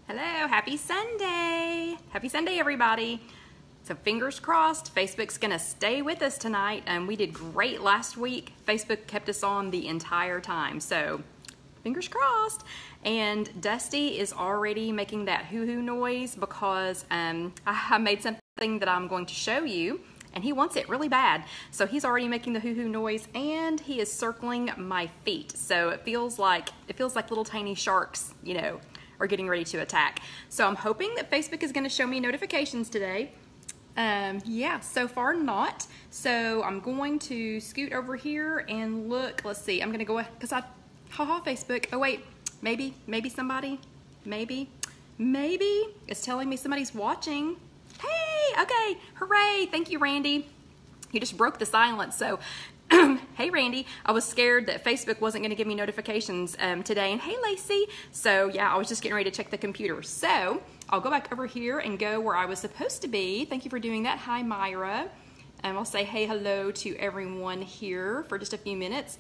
Hello, happy Sunday. Happy Sunday, everybody. So fingers crossed, Facebook's gonna stay with us tonight. We did great last week. Facebook kept us on the entire time, so fingers crossed. And Dusty is already making that hoo-hoo noise because I made something that I'm going to show you, and he wants it really bad. So he's already making the hoo-hoo noise, and he is circling my feet. So it feels like little tiny sharks, you know, are getting ready to attack. So I'm hoping that Facebook is going to show me notifications today. Yeah, so far not. So I'm going to scoot over here and look. Let's see. I'm going to go because haha Facebook. Oh wait, maybe somebody, maybe is telling me somebody's watching. Hey, okay, hooray! Thank you, Randy. You just broke the silence. So. Hey Randy, I was scared that Facebook wasn't going to give me notifications today, and hey Lacey. So yeah, I was just getting ready to check the computer. So I'll go back over here and go where I was supposed to be. Thank you for doing that. Hi Myra. I'll say hey hello to everyone here for just a few minutes.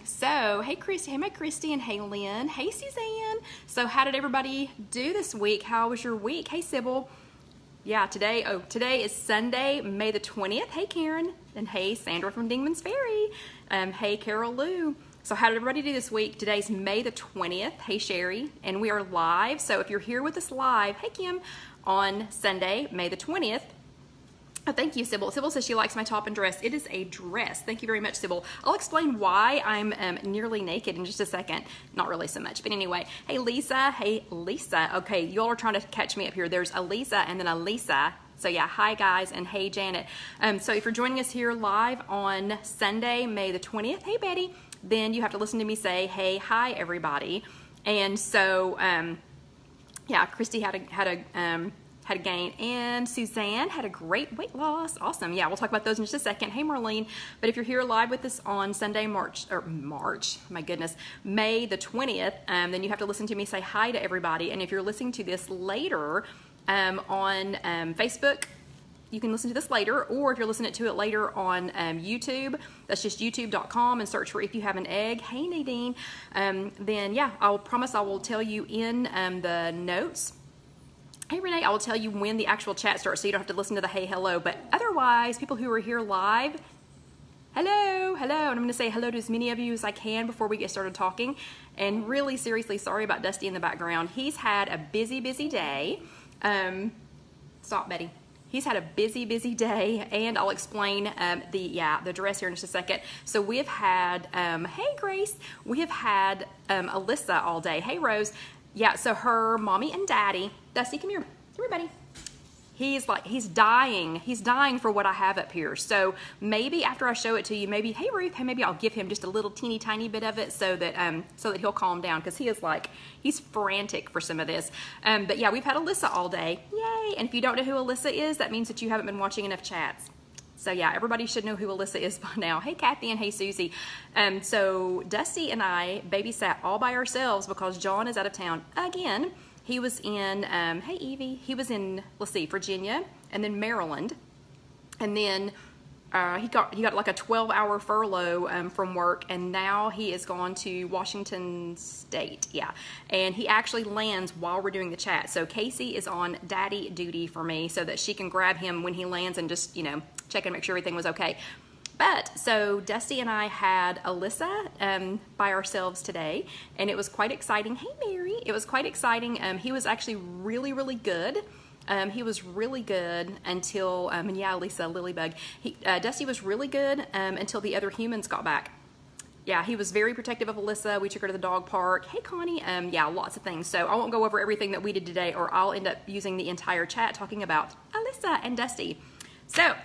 So hey Christy, hey my Christy, and hey Lynn, hey Suzanne. So how did everybody do this week? How was your week? Hey Sybil. Yeah, today is Sunday, May the 20th. Hey, Karen. And hey, Sandra from Dingman's Ferry. Hey, Carol Lou. So how did everybody do this week? Today's May the 20th. Hey, Sherry. And we are live. So if you're here with us live, hey, Kim, on Sunday, May the 20th. Oh, thank you, Sybil. Sybil says she likes my top and dress. It is a dress. Thank you very much, Sybil. I'll explain why I'm nearly naked in just a second. Not really so much, but anyway. Hey, Lisa. Hey, Lisa. Okay, y'all are trying to catch me up here. There's a Lisa and then a Lisa. So yeah, hi guys, and hey Janet. So if you're joining us here live on Sunday, May the 20th, hey Betty, then you have to listen to me say, hey, hi everybody. And so, yeah, Christy had a gain, and Suzanne had a great weight loss. Awesome. Yeah, we'll talk about those in just a second. Hey, Marlene. But if you're here live with us on Sunday, my goodness, May the 20th, then you have to listen to me say hi to everybody. And if you're listening to this later on Facebook, you can listen to this later, or if you're listening to it later on YouTube, that's just youtube.com and search for If You Have an Egg. Hey, Nadine. Then, yeah, I'll promise I will tell you in the notes. Hey Renee, I will tell you when the actual chat starts so you don't have to listen to the hey, hello. But otherwise, people who are here live, hello. And I'm going to say hello to as many of you as I can before we get started talking. And really, seriously, sorry about Dusty in the background. He's had a busy day. Stop, Betty. He's had a busy day, and I'll explain the dress here in just a second. So we have had, hey Grace, we have had Alyssa all day. Hey Rose. Yeah, so her mommy and daddy, Dusty, come here. Come here, buddy. He's dying for what I have up here. So maybe after I show it to you, maybe, hey Ruth, hey, maybe I'll give him just a little teeny tiny bit of it so that he'll calm down, because he's frantic for some of this. But yeah, we've had Alyssa all day. Yay. And if you don't know who Alyssa is, that means that you haven't been watching enough chats. So yeah, everybody should know who Alyssa is by now. Hey Kathy and hey Susie. So Dusty and I babysat all by ourselves because John is out of town again. He was in, hey Evie, he was in, let's see, Virginia and then Maryland. And then he got like a 12-hour furlough from work, and now he is gone to Washington State. Yeah, and he actually lands while we're doing the chat. So Casey is on daddy duty for me so that she can grab him when he lands and just, you know, check and make sure everything was okay. But so Dusty and I had Alyssa by ourselves today, and it was quite exciting. Hey Mary, it was quite exciting. He was actually really good. He was really good until, and yeah, Lisa, Lilybug. Dusty was really good until the other humans got back. Yeah, he was very protective of Alyssa. We took her to the dog park. Hey, Connie. Yeah, lots of things. So I won't go over everything that we did today, or I'll end up using the entire chat talking about Alyssa and Dusty. So,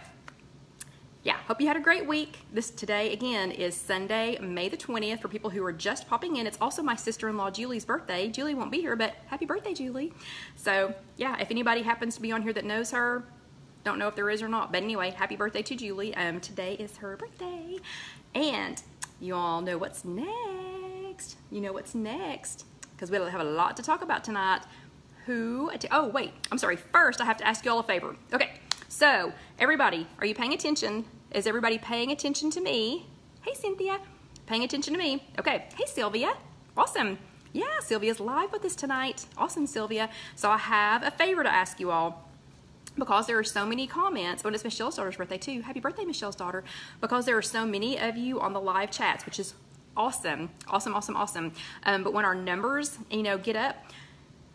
yeah, hope you had a great week. Today, again, is Sunday, May the 20th, for people who are just popping in. It's also my sister-in-law, Julie's birthday. Julie won't be here, but happy birthday, Julie. So, yeah, if anybody happens to be on here that knows her, don't know if there is or not, but anyway, happy birthday to Julie. Today is her birthday. And you all know what's next. You know what's next, because we'll have a lot to talk about tonight. Oh, wait, I'm sorry. First, I have to ask you all a favor. Okay. So, everybody, are you paying attention? Is everybody paying attention to me? Hey, Cynthia, paying attention to me. Okay. Hey, Sylvia. Awesome. Yeah, Sylvia's live with us tonight. Awesome, Sylvia. So I have a favor to ask you all. Because there are so many comments, it's Michelle's daughter's birthday too. Happy birthday, Michelle's daughter. Because there are so many of you on the live chats, which is awesome, awesome, awesome, awesome. But when our numbers, get up,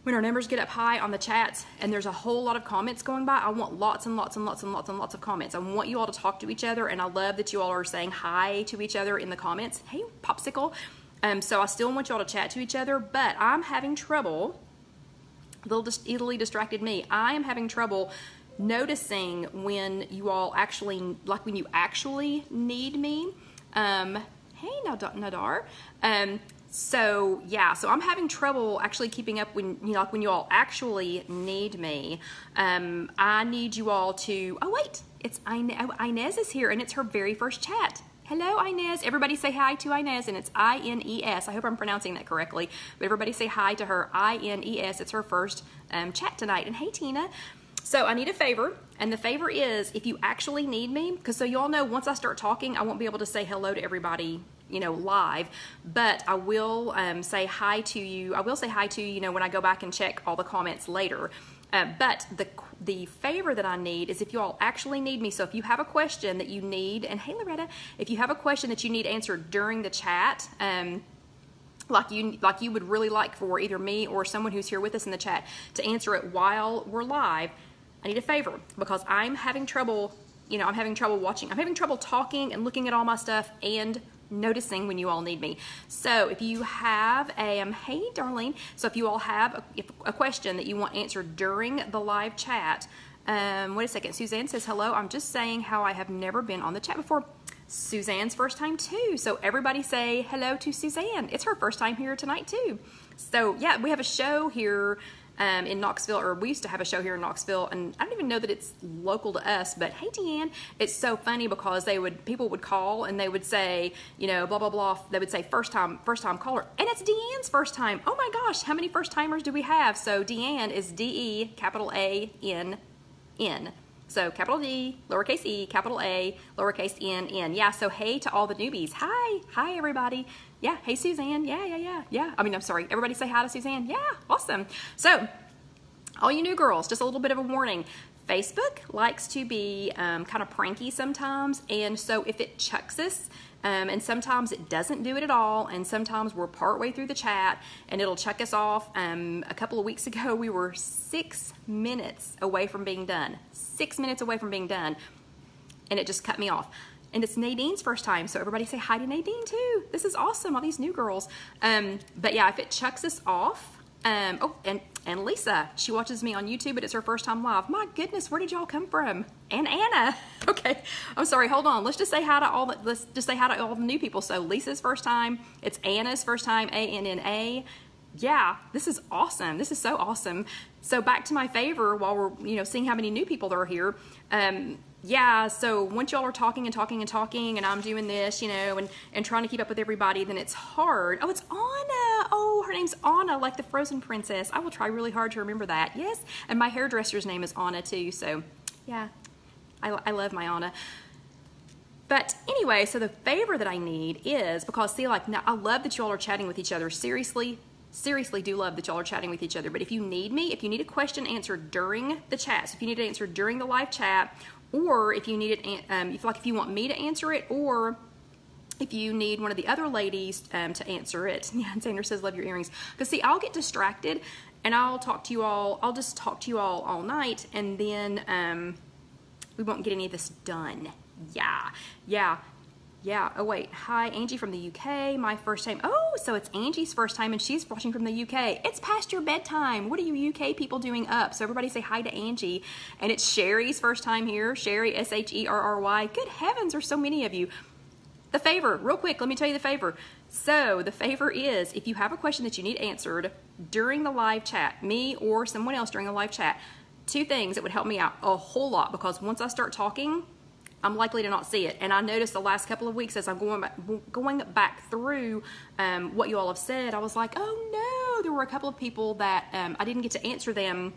when our numbers get up high on the chats and there's a whole lot of comments going by, I want lots and lots and lots and lots and lots of comments. I want you all to talk to each other, and I love that you all are saying hi to each other in the comments. Hey, Popsicle. So I still want you all to chat to each other, but I'm having trouble, a little just easily distracted me. I am having trouble noticing when you all actually, like when you actually need me. Hey, Nadar. So yeah, so I'm having trouble actually keeping up when when you all actually need me. I need you all to, oh wait, it's Inez is here, and it's her very first chat. Hello, Inez. Everybody say hi to Inez, and it's I-N-E-S. I hope I'm pronouncing that correctly, but everybody say hi to her, I-N-E-S. It's her first chat tonight. And hey, Tina. So I need a favor, and the favor is if you actually need me, because so you all know once I start talking, I won't be able to say hello to everybody, live, but I will say hi to you. I will say hi to you, when I go back and check all the comments later. But the favor that I need is if you all actually need me. So if you have a question that you need, and hey Loretta, if you have a question that you need answered during the chat, like you would really like for either me or someone who's here with us in the chat to answer it while we're live, I need a favor, because I'm having trouble, I'm having trouble watching. I'm having trouble talking and looking at all my stuff and noticing when you all need me. So if you have hey Darlene, so if you all have a question that you want answered during the live chat, wait a second, Suzanne says hello. I'm just saying how I have never been on the chat before. Suzanne's first time too. So everybody say hello to Suzanne. It's her first time here tonight too. So yeah, we have a show here in Knoxville, or we used to have a show here in Knoxville, and I don't even know that it's local to us, but hey Deanne, it's so funny because people would call and they would say, blah blah blah, they would say first time caller, and it's Deanne's first time. Oh my gosh, how many first timers do we have? So Deanne is D-E capital A-N-N. So capital D, lowercase e, capital A, lowercase n. Yeah, so hey to all the newbies. Hi everybody. Yeah, hey Suzanne. Yeah. I'm sorry. Everybody say hi to Suzanne. Yeah, awesome. So all you new girls, just a little bit of a warning. Facebook likes to be kind of pranky sometimes, and so if it chucks us, and sometimes it doesn't do it at all, and sometimes we're partway through the chat and it'll check us off. A couple of weeks ago, we were 6 minutes away from being done. 6 minutes away from being done, and it just cut me off. And it's Nadine's first time, so everybody say hi to Nadine too. This is awesome, all these new girls. But yeah, if it chucks us off, oh, and Lisa, she watches me on YouTube, but it's her first time live. My goodness, where did y'all come from? And Anna. Okay, I'm sorry. Hold on. Let's just say hi to all the new people. So Lisa's first time. It's Anna's first time. A-N-N-A. Yeah, this is awesome. This is so awesome. So back to my favor while we're seeing how many new people there are here. Yeah, so once y'all are talking and talking and talking, and I'm doing this, and trying to keep up with everybody, then it's hard. Oh, it's Anna. Oh, her name's Anna, like the Frozen princess. I will try really hard to remember that. Yes, and my hairdresser's name is Anna too. So, yeah, I love my Anna. But anyway, so the favor that I need is because now I love that y'all are chatting with each other. Seriously do love that y'all are chatting with each other. But if you need me, if you need a question answered during the chat, so if you need it answered during the live chat, or if you need it, if you want me to answer it, or if you need one of the other ladies to answer it. Yeah, and Sandra says, love your earrings. Because see, I'll get distracted and I'll talk to you all, I'll just talk to you all night, and then we won't get any of this done. Yeah. Oh wait, hi Angie from the UK, my first time. Oh, so it's Angie's first time and she's watching from the UK. It's past your bedtime. What are you UK people doing up? So everybody say hi to Angie. And it's Sherry's first time here. Sherry, S-H-E-R-R-Y. Good heavens, there's so many of you. The favor, real quick, let me tell you the favor. So the favor is, if you have a question that you need answered during the live chat, me or someone else during the live chat, 2 things that would help me out a whole lot, because once I start talking, I'm likely to not see it. And I noticed the last couple of weeks as I'm going back through what you all have said, I was like, oh no, there were a couple of people that I didn't get to answer them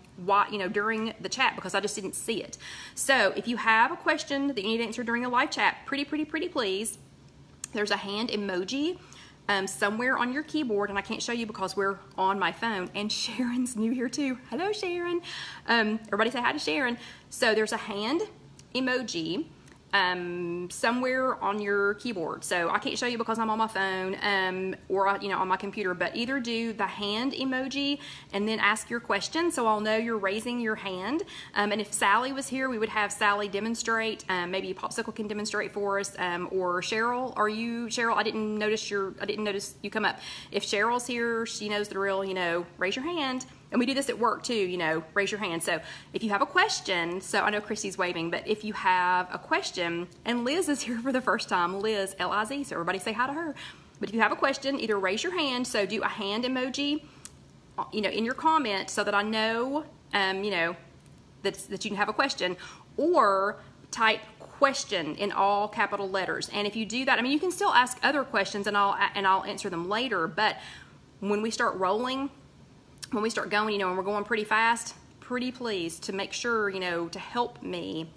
during the chat because I just didn't see it. So if you have a question that you need to answer during the live chat, pretty please, there's a hand emoji somewhere on your keyboard, and I can't show you because we're on my phone, and Sharon's new here too. Hello, Sharon. Everybody say hi to Sharon. So there's a hand emoji somewhere on your keyboard. So I can't show you because I'm on my phone or on my computer, but either do the hand emoji and then ask your question so I'll know you're raising your hand. And if Sally was here, we would have Sally demonstrate. Maybe Popsicle can demonstrate for us, or Cheryl. Are you Cheryl? I didn't notice you come up. If Cheryl's here, she knows the drill. Raise your hand. And we do this at work too, raise your hand. So if you have a question, so I know Christy's waving, but if you have a question, and Liz is here for the first time, Liz, L-I-Z, so everybody say hi to her. But if you have a question, either raise your hand, so do a hand emoji, in your comment so that I know, that you have a question, or type question in all capital letters. And if you do that, you can still ask other questions and I'll answer them later, but when we start rolling, when we start going, and we're going pretty fast, pretty please to make sure, to help me,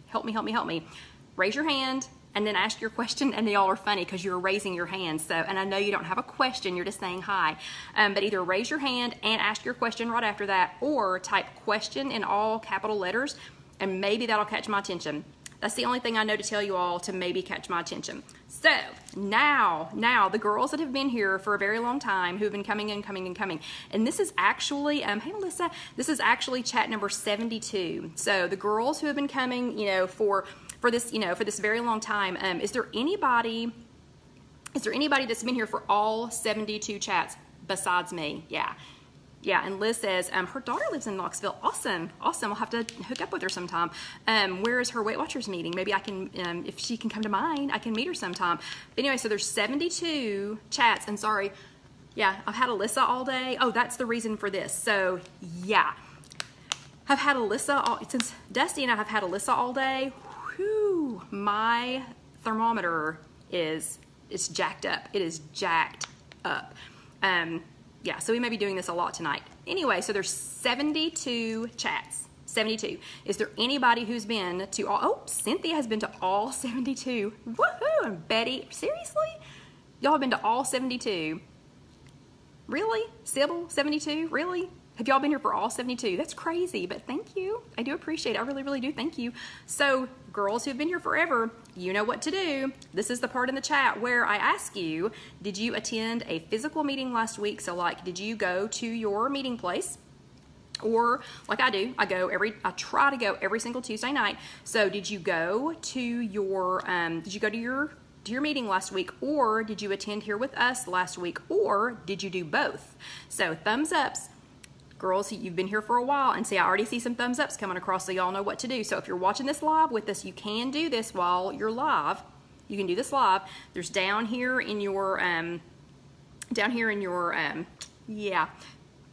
raise your hand and then ask your question. And y'all are funny because you're raising your hand. So, and I know you don't have a question, you're just saying hi. But either raise your hand and ask your question right after that, or type question in all capital letters, and maybe that'll catch my attention. That's the only thing I know to tell you all to maybe catch my attention. So now the girls that have been here for a very long time, who've been coming and coming and coming, and this is actually, hey Melissa, this is actually chat number 72. So the girls who have been coming, for this, for this very long time, is there anybody that's been here for all 72 chats besides me? Yeah, and Liz says her daughter lives in Knoxville. Awesome. We'll have to hook up with her sometime. Where is her Weight Watchers meeting? Maybe I can, if she can come to mine, I can meet her sometime. But anyway, so there's 72 chats. And sorry, yeah, I've had Alyssa all day. Oh, that's the reason for this. So yeah, I've had Alyssa since Dusty and I have had Alyssa all day. Whew, my thermometer it's jacked up. It is jacked up. Yeah, so we may be doing this a lot tonight. Anyway, so there's 72 chats. 72. Is there anybody who's been to all? Oh, Cynthia has been to all 72. Woohoo! And Betty, seriously? Y'all have been to all 72? Really? Sybil, 72? Really? Have y'all been here for all 72? That's crazy, but thank you. I do appreciate it. I really, really do. Thank you. So, girls who've been here forever, you know what to do. This is the part in the chat where I ask you, did you attend a physical meeting last week? So, did you go to your meeting place? Or, like I do, I try to go every single Tuesday night. So, did you go to your, your meeting last week, or did you attend here with us last week, or did you do both? So, thumbs ups. Girls, you've been here for a while, and see, I already see some thumbs ups coming across, so y'all know what to do. So if you're watching this live with us, you can do this while you're live. You can do this live. There's down here in your,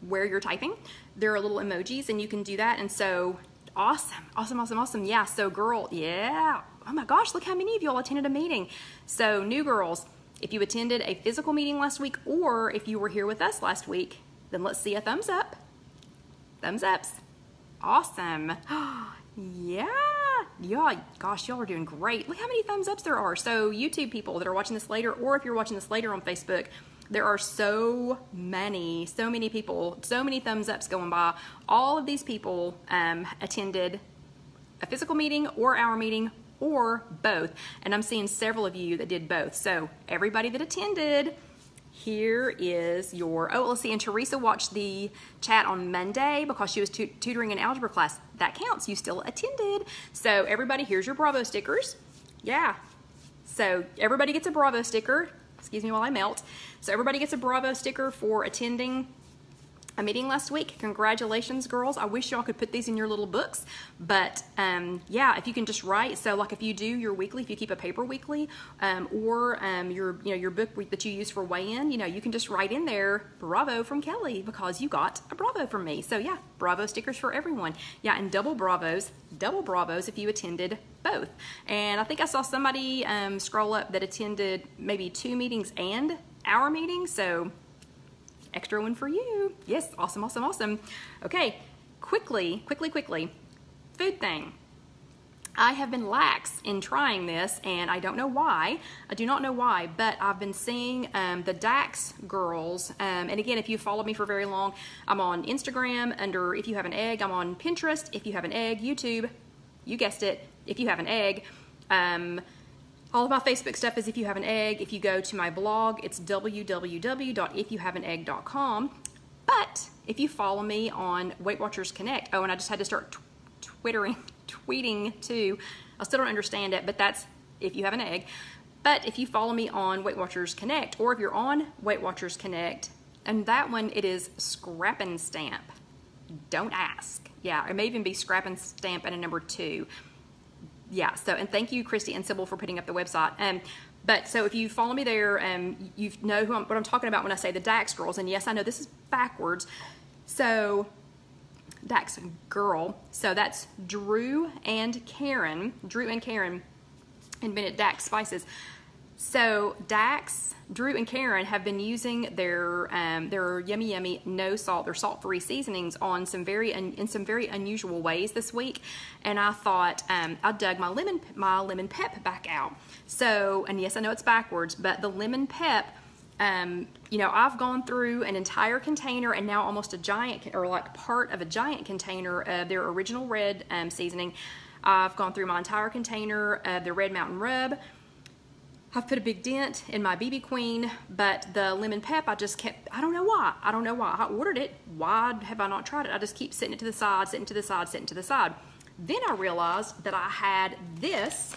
where you're typing, there are little emojis, and you can do that. And so, awesome. Yeah, so girl, yeah. Oh my gosh, look how many of y'all attended a meeting. So new girls, if you attended a physical meeting last week, or if you were here with us last week, then let's see a thumbs up. Thumbs ups. Awesome. Yeah, gosh, y'all are doing great. Look how many thumbs ups there are. So YouTube people that are watching this later, or if you're watching this later on Facebook, there are so many people, so many thumbs ups going by. All of these people attended a physical meeting or our meeting or both. And I'm seeing several of you that did both. So everybody that attended, here is your, oh, let's see, and Teresa watched the chat on Monday because she was tutoring an algebra class. That counts, you still attended. So everybody, here's your Bravo stickers. Yeah, so everybody gets a Bravo sticker. Excuse me while I melt. So everybody gets a Bravo sticker for attending a meeting last week. Congratulations, girls. I wish y'all could put these in your little books, but yeah, if you can just write. So like if you do your weekly, if you keep a paper weekly, or your book that you use for weigh-in, you can just write in there, Bravo from Kelly, because you got a Bravo from me. So yeah, Bravo stickers for everyone. Yeah, and double Bravos if you attended both. And I think I saw somebody scroll up that attended maybe 2 meetings and our meeting, so extra one for you. Yes, awesome. Okay, quickly, food thing. I have been lax in trying this, and I don't know why. I do not know why, but I've been seeing the Dax girls, and again, if you follow me for very long, I'm on Instagram under If You Have an Egg. I'm on Pinterest, If You Have an Egg, YouTube, you guessed it, If You Have an Egg. All of my Facebook stuff is If You Have an Egg. If you go to my blog, it's www.ifyouhaveanegg.com. But if you follow me on Weight Watchers Connect, oh, and I just had to start tweeting too. I still don't understand it, but that's If You Have an Egg. But if you follow me on Weight Watchers Connect, or if you're on Weight Watchers Connect, and that one, it is Scrap and Stamp. Don't ask. Yeah, it may even be Scrap and Stamp and a number 2. Yeah, so, and thank you, Christy and Sybil, for putting up the website. But so if you follow me there, you know what I'm talking about when I say the Dax girls. And yes, I know this is backwards. So Dax girl. So that's Drew and Karen. Drew and Karen invented Dax spices. So Drew and Karen have been using their yummy yummy no salt, their salt-free seasonings on some in some very unusual ways this week, and I thought I dug my lemon pep back out. So, and yes, I know it's backwards, but the lemon pep, you know, I've gone through an entire container and now almost a giant, or like part of a giant container of their original red seasoning. I've gone through my entire container of the Red Mountain Rub. I've put a big dent in my BB Queen, but the lemon pep, I just kept, I don't know why. I ordered it. Why have I not tried it? I just keep sitting it to the side, sitting to the side, sitting to the side. Then I realized that I had this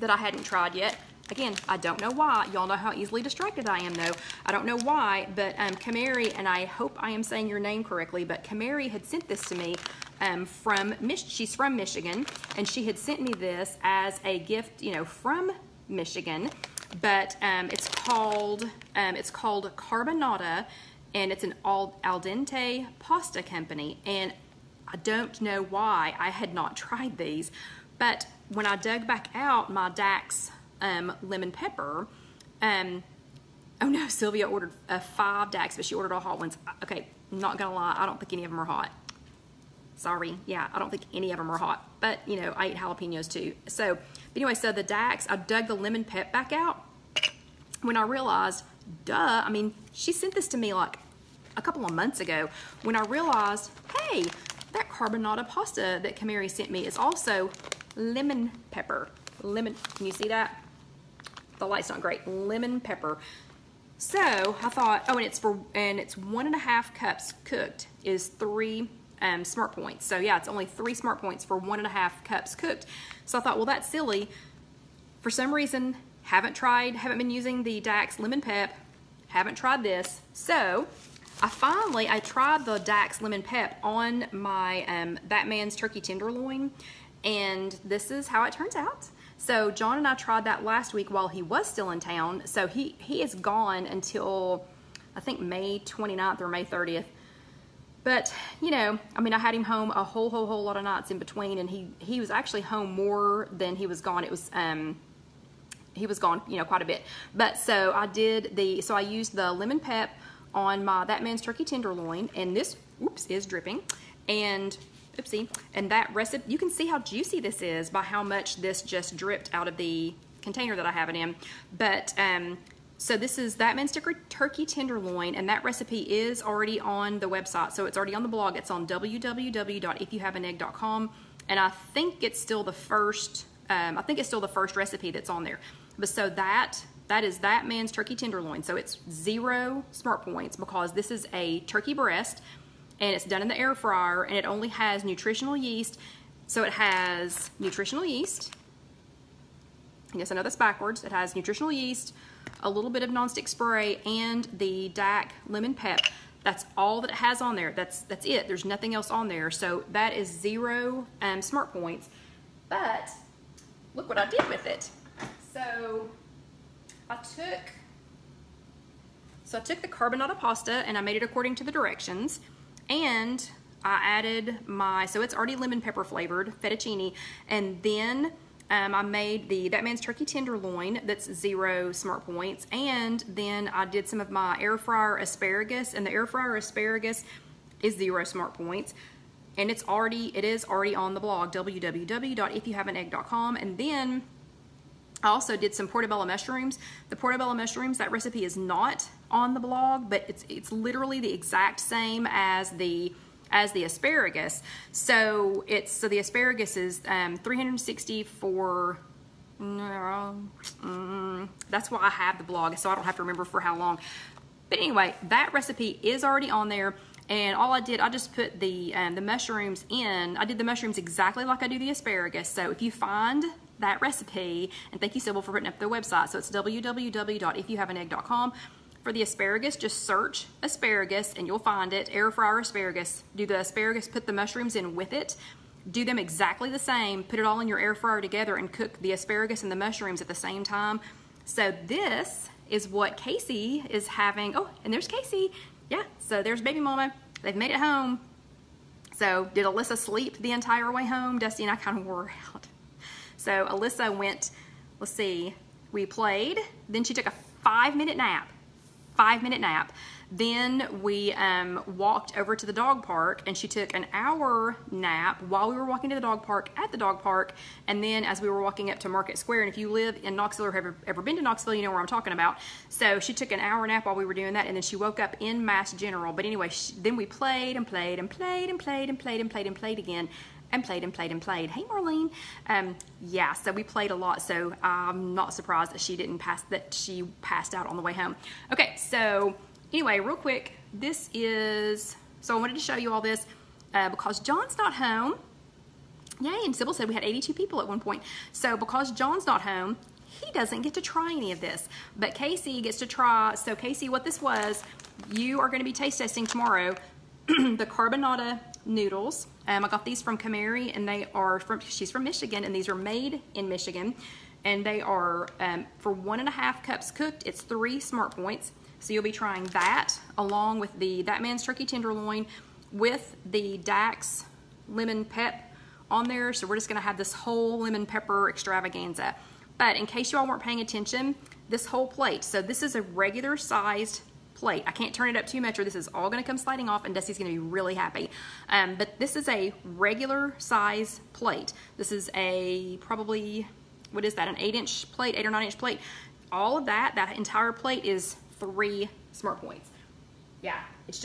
that I hadn't tried yet. Again, I don't know why. Y'all know how easily distracted I am, though. I don't know why, but Kamari, and I hope I am saying your name correctly, but Kamari had sent this to me she's from Michigan, and she had sent me this as a gift, you know, from Michigan, but it's called Carbonata, and it's an al dente pasta company, and I don't know why I had not tried these, but when I dug back out my Dax lemon pepper, oh no, Sylvia ordered 5 Dax, but she ordered all hot ones. Okay, not gonna lie, I don't think any of them are hot. Sorry, yeah, I don't think any of them are hot, but you know, I eat jalapenos too. So anyway, so the Dax, I dug the lemon pep back out when I realized, duh, I mean, she sent this to me like a couple of months ago, when I realized, hey, that carbonata pasta that Kamari sent me is also lemon pepper. Lemon, can you see that? The light's not great. Lemon pepper. So I thought, oh, and it's 1.5 cups cooked is 3 smart points. So yeah, it's only 3 smart points for 1.5 cups cooked. So I thought, well, that's silly. For some reason, haven't been using the Dax lemon pep, haven't tried this. So I tried the Dax lemon pep on my That Man's Turkey Tenderloin, and this is how it turns out. So John and I tried that last week while he was still in town. So he is gone until I think May 29th or May 30th. But, you know, I mean, I had him home a whole lot of nights in between, and he was actually home more than he was gone. It was, he was gone, you know, quite a bit. But so I used the lemon pep on my That Man's Turkey Tenderloin, and this, oops, is dripping. And, oopsie, and that recipe, you can see how juicy this is by how much this just dripped out of the container that I have it in. But, so this is That Man's Turkey Tenderloin, and that recipe is already on the website. So it's already on the blog. It's on www.ifyouhaveanegg.com, and I think it's still the first. I think it's still the first recipe that's on there. But so that is That Man's Turkey Tenderloin. So it's 0 smart points because this is a turkey breast, and it's done in the air fryer, and it only has nutritional yeast. So it has nutritional yeast. Yes, I know that's backwards. It has nutritional yeast, a little bit of nonstick spray, and the Dax lemon pep. That's all that it has on there. That's it. There's nothing else on there. So that is 0 smart points. But look what I did with it. So I took the carbonata pasta and I made it according to the directions, and I added so it's already lemon pepper flavored fettuccine, and then I made That Man's Turkey Tenderloin, that's 0 smart points, and then I did some of my air fryer asparagus, and the air fryer asparagus is 0 smart points. and it is already on the blog, www.ifyouhaveanegg.com. And then I also did some portobello mushrooms. The portobello mushrooms, that recipe is not on the blog, but it's literally the exact same as the asparagus. So the asparagus is 360 for that's why I have the blog, so I don't have to remember for how long. But anyway, that recipe is already on there, and all I just put the mushrooms in. I did the mushrooms exactly like I do the asparagus. So if you find that recipe, and thank you, Sybil, for putting up the website. So it's www.ifyouhaveanegg.com. For the asparagus, just search asparagus and you'll find it. Air fryer asparagus. Do the asparagus, put the mushrooms in with it. Do them exactly the same. Put it all in your air fryer together and cook the asparagus and the mushrooms at the same time. So this is what Casey is having. Oh, and there's Casey. Yeah, so there's baby mama. They've made it home. So did Alyssa sleep the entire way home? Dusty and I kind of wore her out. So Alyssa went, let's see, we played. Then she took a 5-minute nap. 5-minute nap. Then we walked over to the dog park, and she took an hour nap while we were walking to the dog park at the dog park. And then as we were walking up to Market Square, and if you live in Knoxville or have ever been to Knoxville, you know where I'm talking about. So she took an hour nap while we were doing that, and then she woke up in Mass General. But anyway, then we played and played and played and played and played and played and played again. And played and played and played. Hey, Marlene. Yeah, so we played a lot, so I'm not surprised that she passed out on the way home. Okay, so anyway, real quick, so I wanted to show you all this because John's not home. Yay, and Sybil said we had 82 people at one point. So because John's not home, he doesn't get to try any of this. But Casey gets to try. So Casey, what this was, you are going to be taste testing tomorrow the carbonara noodles. I got these from Kamari, and she's from Michigan, and these are made in Michigan. And they are, for 1.5 cups cooked, it's 3 Smart Points. So you'll be trying that along with That Man's Turkey Tenderloin with the Dax Lemon Pep on there. So we're just gonna have this whole lemon pepper extravaganza. But in case you all weren't paying attention, this whole plate, so this is a regular sized plate. I can't turn it up too much or this is all going to come sliding off and Dusty's going to be really happy. But this is a regular size plate. This is probably, what is that, an 8-inch plate, 8 or 9-inch plate. All of that entire plate is 3 Smart Points. Yeah, it's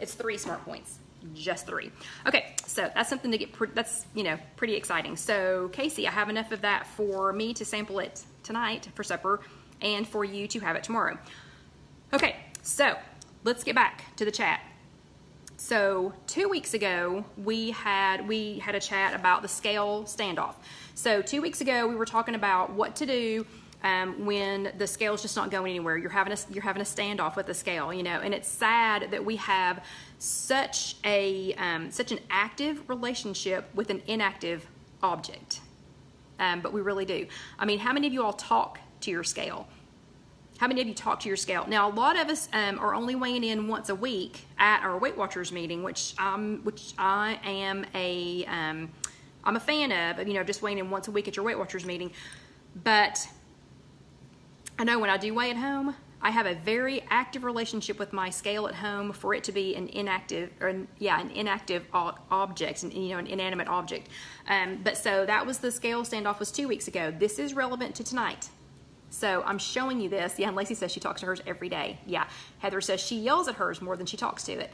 3 Smart Points. Just 3. Okay, so that's something to get, that's, pretty exciting. So Casey, I have enough of that for me to sample it tonight for supper and for you to have it tomorrow. Okay, so let's get back to the chat. So 2 weeks ago, we had a chat about the scale standoff. So 2 weeks ago, we were talking about what to do when the scale's just not going anywhere. You're having a standoff with the scale, and it's sad that we have such an active relationship with an inactive object, but we really do. I mean, how many of you all talk to your scale? How many of you talk to your scale? Now, a lot of us are only weighing in once a week at our Weight Watchers meeting, which I am I'm a fan of, just weighing in once a week at your Weight Watchers meeting. But I know when I do weigh at home, I have a very active relationship with my scale at home for it to be an inactive object, an inanimate object. But so that was the scale standoff was 2 weeks ago. This is relevant to tonight. So I'm showing you this. Yeah, and Lacey says she talks to hers every day. Yeah, Heather says she yells at hers more than she talks to it.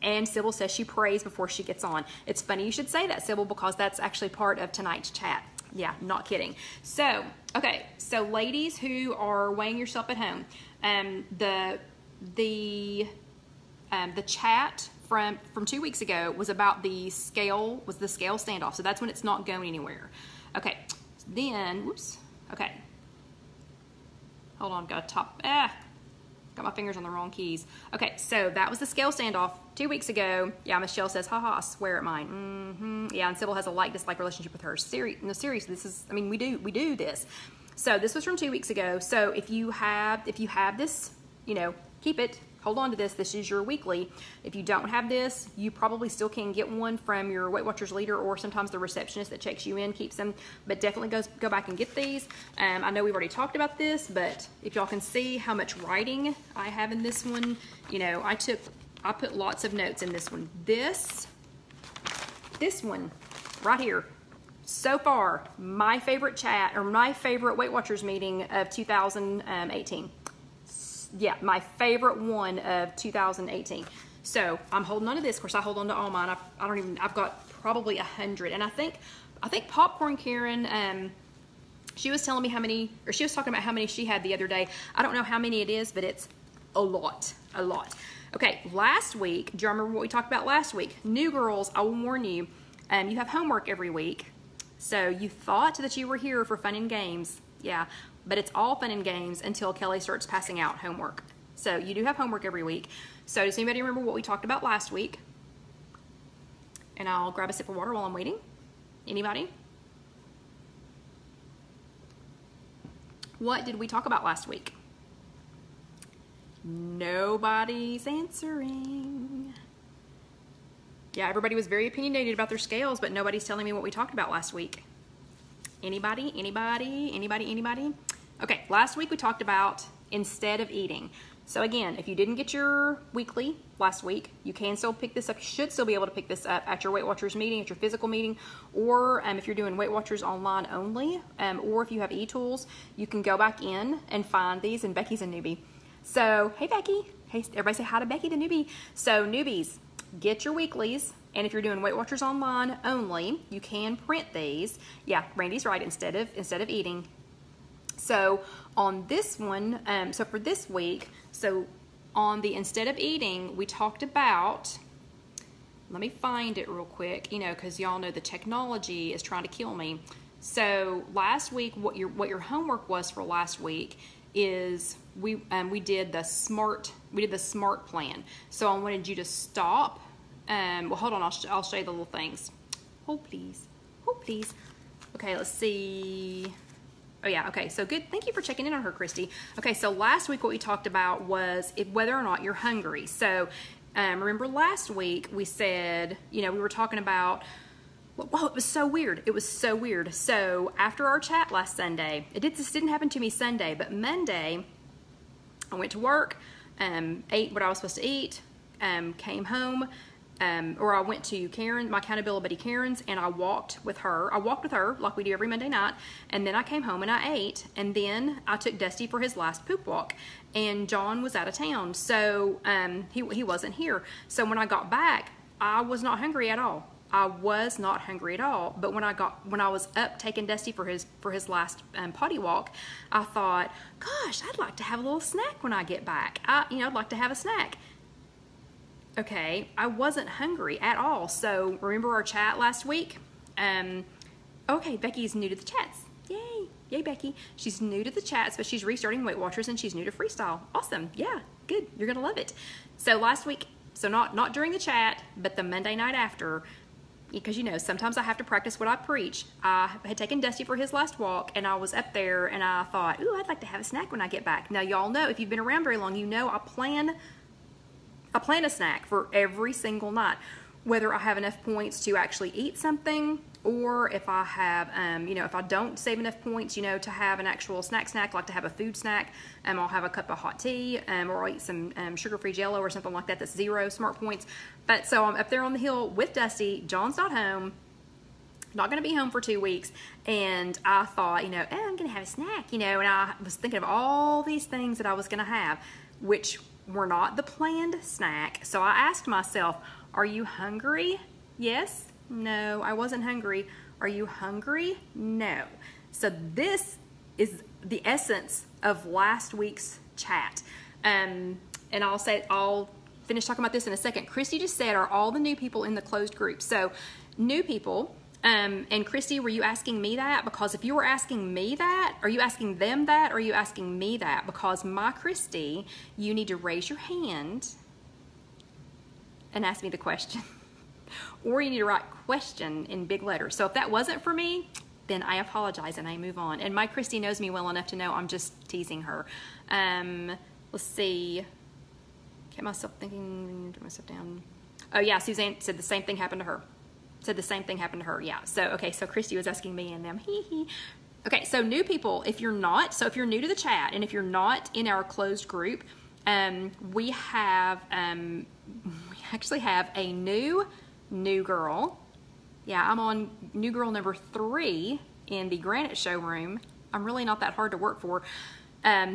And Sybil says she prays before she gets on. It's funny you should say that, Sybil, because that's actually part of tonight's chat. Yeah, not kidding. So, okay, so ladies who are weighing yourself at home, the chat from 2 weeks ago was about the scale standoff. So that's when it's not going anywhere. Okay, then, whoops, okay. Hold on, got my fingers on the wrong keys. Okay, so that was the scale standoff 2 weeks ago. Yeah, Michelle says, haha, I swear at mine. Yeah, and Sybil has a like-dislike relationship with her. No, seriously, this is, we do this. So this was from 2 weeks ago. So if you have this, keep it. Hold on to this. This is your weekly. If you don't have this, you probably still can get one from your Weight Watchers leader or sometimes the receptionist that checks you in keeps them. But definitely go back and get these. I know we've already talked about this, but if y'all can see how much writing I have in this one, I put lots of notes in this one. This this one right here. So far, my favorite chat, or my favorite Weight Watchers meeting of 2018. Yeah, my favorite one of 2018. So I'm holding on to this. Of course, I hold on to all mine. I've got probably 100. And I think Popcorn Karen, she was telling me how many, or she was talking about how many she had the other day. I don't know how many it is, but it's a lot. Okay, last week, do you remember what we talked about last week? New girls, I will warn you, you have homework every week. So you thought that you were here for fun and games. Yeah, but it's all fun and games until Kelly starts passing out homework. So you do have homework every week. So does anybody remember what we talked about last week? And I'll grab a sip of water while I'm waiting. Anybody? What did we talk about last week? Nobody's answering. Yeah, everybody was very opinionated about their scales, but nobody's telling me what we talked about last week. Anybody? Okay, last week we talked about instead of eating. So again, if you didn't get your weekly last week, you can still pick this up. You should still be able to pick this up at your Weight Watchers meeting, at your physical meeting, or if you're doing Weight Watchers online only, or if you have e-tools, you can go back in and find these, and Becky's a newbie. So, hey Becky. Hey, everybody say hi to Becky, the newbie. So newbies, get your weeklies, and if you're doing Weight Watchers online only, you can print these. Yeah, Randy's right, instead of eating. So on this one, so for this week, so on the instead of eating, we talked about, let me find it real quick, because y'all know the technology is trying to kill me. So last week, what your homework was for last week is we did the SMART plan. So I wanted you to stop. Well, hold on, I'll show you the little things. Hold please. Okay, let's see. Oh yeah, okay, so good. Thank you for checking in on her, Christy. Okay, so last week what we talked about was whether or not you're hungry. So remember last week we said, we were talking about, whoa, it was so weird. So after our chat last Sunday, this didn't happen to me Sunday, but Monday, I went to work, ate what I was supposed to eat, came home, or I went to Karen, my accountability buddy Karen's, and I walked with her. Like we do every Monday night, and then I came home and I ate, and then I took Dusty for his last poop walk, and John was out of town, so he wasn't here. So when I got back, I was not hungry at all. But when I was up taking Dusty for his last potty walk, I thought, gosh, I'd like to have a little snack when I get back. I'd like to have a snack. Okay, I wasn't hungry at all. So remember our chat last week? Okay, Becky's new to the chats. Yay, Becky. She's new to the chats, but she's restarting Weight Watchers and she's new to freestyle. Awesome. Yeah, good. You're gonna love it. So last week, so not during the chat, but the Monday night after, because sometimes I have to practice what I preach. I had taken Dusty for his last walk, and I was up there, and I thought, ooh, I'd like to have a snack when I get back. Now y'all know, if you've been around very long, I plan a snack for every single night, whether I have enough points to actually eat something, or if I have, if I don't save enough points, to have an actual snack, like to have a food snack, I'll have a cup of hot tea, or I'll eat some sugar-free Jell-O or something like that that's 0 smart points. But so I'm up there on the hill with Dusty. John's not home. Not going to be home for 2 weeks. And I thought, I'm going to have a snack, and I was thinking of all these things that I was going to have, which were not the planned snack. So I asked myself, are you hungry? Yes. No, I wasn't hungry. Are you hungry? No. So this is the essence of last week's chat. And I'll finish talking about this in a second. Christy just said, are all the new people in the closed group? So new people, and Christy, were you asking me that? Because if you were asking me that, are you asking them that, or are you asking me that? Because my Christy, you need to raise your hand and ask me the question. Or you need to write question in big letters. So if that wasn't for me, then I apologize and I move on. And my Christy knows me well enough to know I'm just teasing her. Let's see. Get myself thinking, turn myself down. Oh yeah, Suzanne said the same thing happened to her. Yeah. So, okay, so Christy was asking me and them. Okay, so new people, if you're new to the chat and if you're not in our closed group, we actually have a new girl. Yeah, I'm on new girl number 3 in the granite showroom. I'm really not that hard to work for.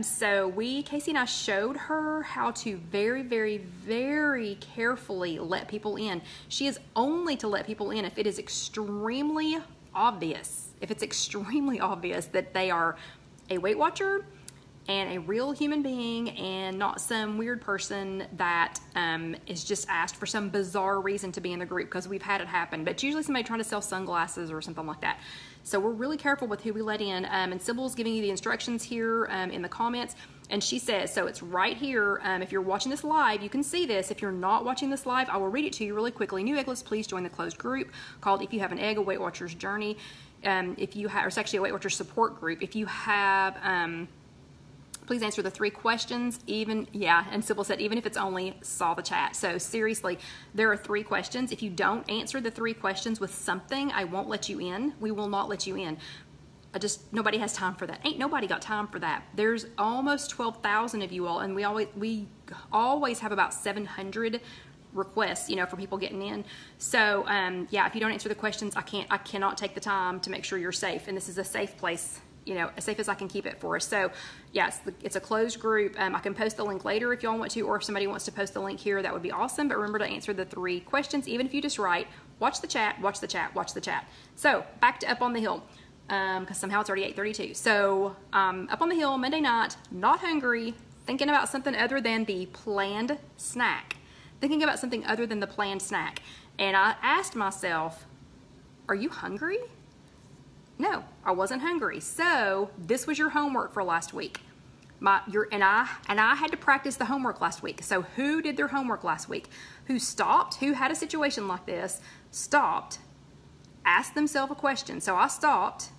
So Casey and I showed her how to very, very, very carefully let people in. She is only to let people in if it is extremely obvious. If it's extremely obvious that they are a Weight Watcher and a real human being and not some weird person that is just asked for some bizarre reason to be in the group, because we've had it happen. But it's usually somebody trying to sell sunglasses or something like that. So we're really careful with who we let in. And Sybil's giving you the instructions here in the comments. And she says, so it's right here. If you're watching this live, you can see this. If you're not watching this live, I will read it to you really quickly. New eggless, please join the closed group called If You Have an Egg, a Weight Watcher's Journey. If you have, or it's actually a Weight Watchers support group. If you have, please answer the 3 questions, and Sybil said, even if it's only saw the chat. So seriously, there are 3 questions. If you don't answer the 3 questions with something, I won't let you in. We will not let you in. Nobody has time for that. Ain't nobody got time for that. There's almost 12,000 of you all, and we always have about 700 requests, for people getting in. So, if you don't answer the questions, I cannot take the time to make sure you're safe. And this is a safe place, as safe as I can keep it for us. So, yes, it's a closed group. I can post the link later if y'all want to, or if somebody wants to post the link here, that would be awesome. But remember to answer the 3 questions, even if you just write, watch the chat, watch the chat, watch the chat. So, back to Up on the Hill, because somehow it's already 8:32. So, Up on the Hill, Monday night, not hungry, thinking about something other than the planned snack. Thinking about something other than the planned snack. And I asked myself, are you hungry? No, I wasn't hungry. So this was your homework for last week. And I had to practice the homework last week. So who did their homework last week? Who stopped? Who had a situation like this? Stopped, asked themselves a question. So I stopped.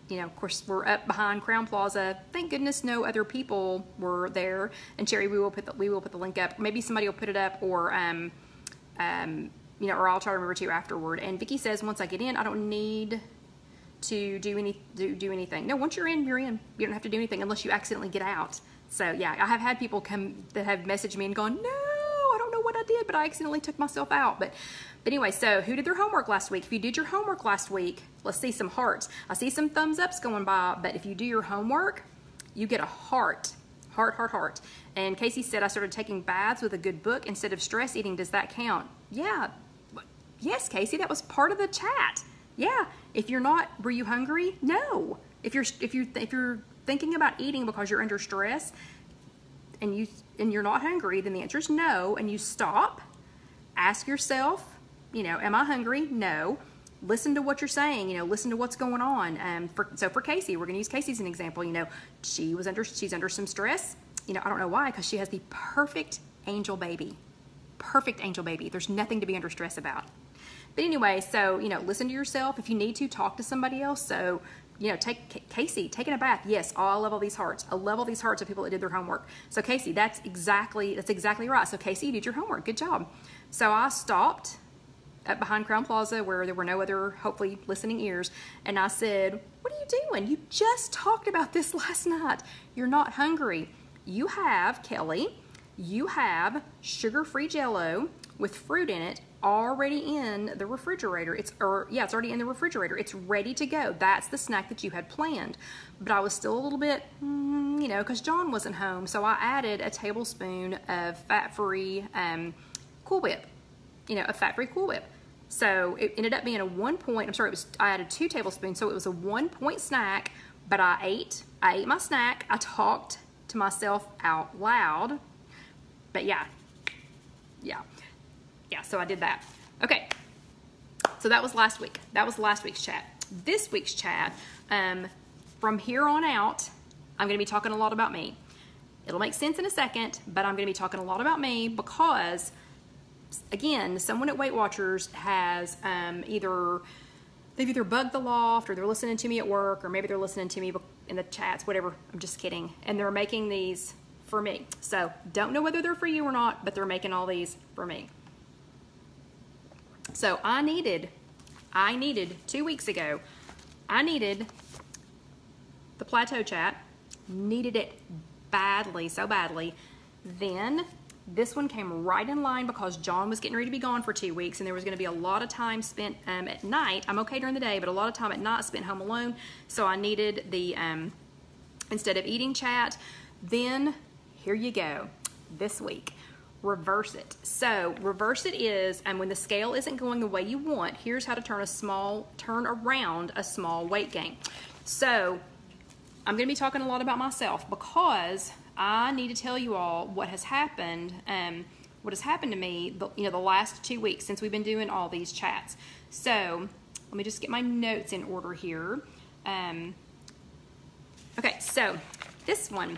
Of course, we're up behind Crown Plaza. Thank goodness no other people were there. And Cherry, we will put the link up. Maybe somebody will put it up, or or I'll try to remember to afterward. And Vicki says, once I get in, I don't need to do anything. No, once you're in, you're in. You don't have to do anything unless you accidentally get out. So yeah, I have had people come that have messaged me and gone, no, I don't know what I did, but I accidentally took myself out. But anyway, so who did their homework last week? If you did your homework last week, let's see some hearts. I see some thumbs ups going by, but if you do your homework, you get a heart. Heart, heart, heart. And Casey said, I started taking baths with a good book instead of stress eating. Does that count? Yeah. Yes, Casey, that was part of the chat. Yeah. If you're not, were you hungry? No. If you're thinking about eating because you're under stress and you're not hungry, then the answer is no. And you stop, ask yourself, am I hungry? No. Listen to what you're saying. Listen to what's going on. So for Casey, we're going to use Casey as an example. She's under some stress. I don't know why, because she has the perfect angel baby. Perfect angel baby. There's nothing to be under stress about. But anyway, so, listen to yourself. If you need to, talk to somebody else. So, take Casey, taking a bath. Yes, I love all these hearts. I love all these hearts of people that did their homework. So Casey, that's exactly right. So Casey, you did your homework. Good job. So I stopped up behind Crown Plaza where there were no other, hopefully, listening ears. And I said, what are you doing? You just talked about this last night. You're not hungry. You have, Kelly, sugar-free Jell-O with fruit in it already in the refrigerator. It's already in the refrigerator. It's ready to go. That's the snack that you had planned. But I was still a little bit, because John wasn't home. So I added a tablespoon of fat-free Cool Whip, a fat-free Cool Whip. So it ended up being I added 2 tablespoons. So it was a 1-point snack, but I ate my snack. I talked to myself out loud. But yeah, so I did that. Okay, so that was last week. That was last week's chat. This week's chat, from here on out, I'm going to be talking a lot about me. It'll make sense in a second, but I'm going to be talking a lot about me because, again, someone at Weight Watchers has they've either bugged the loft, or they're listening to me at work, or maybe they're listening to me in the chats, whatever. I'm just kidding. And they're making these for me. So don't know whether they're for you or not, but they're making all these for me. So I needed 2 weeks ago, I needed the plateau chat, needed it badly, so badly. Then This one came right in line because John was getting ready to be gone for 2 weeks, and there was going to be a lot of time spent at night. I'm okay during the day, but a lot of time at night spent home alone. So I needed the, instead of eating chat, then here you go, this week. Reverse it. So reverse it is, and when the scale isn't going the way you want, here's how to turn around a small weight gain. So I'm going to be talking a lot about myself because I need to tell you all what has happened. What has happened to me, the last 2 weeks since we've been doing all these chats. So let me just get my notes in order here. Okay, so this one.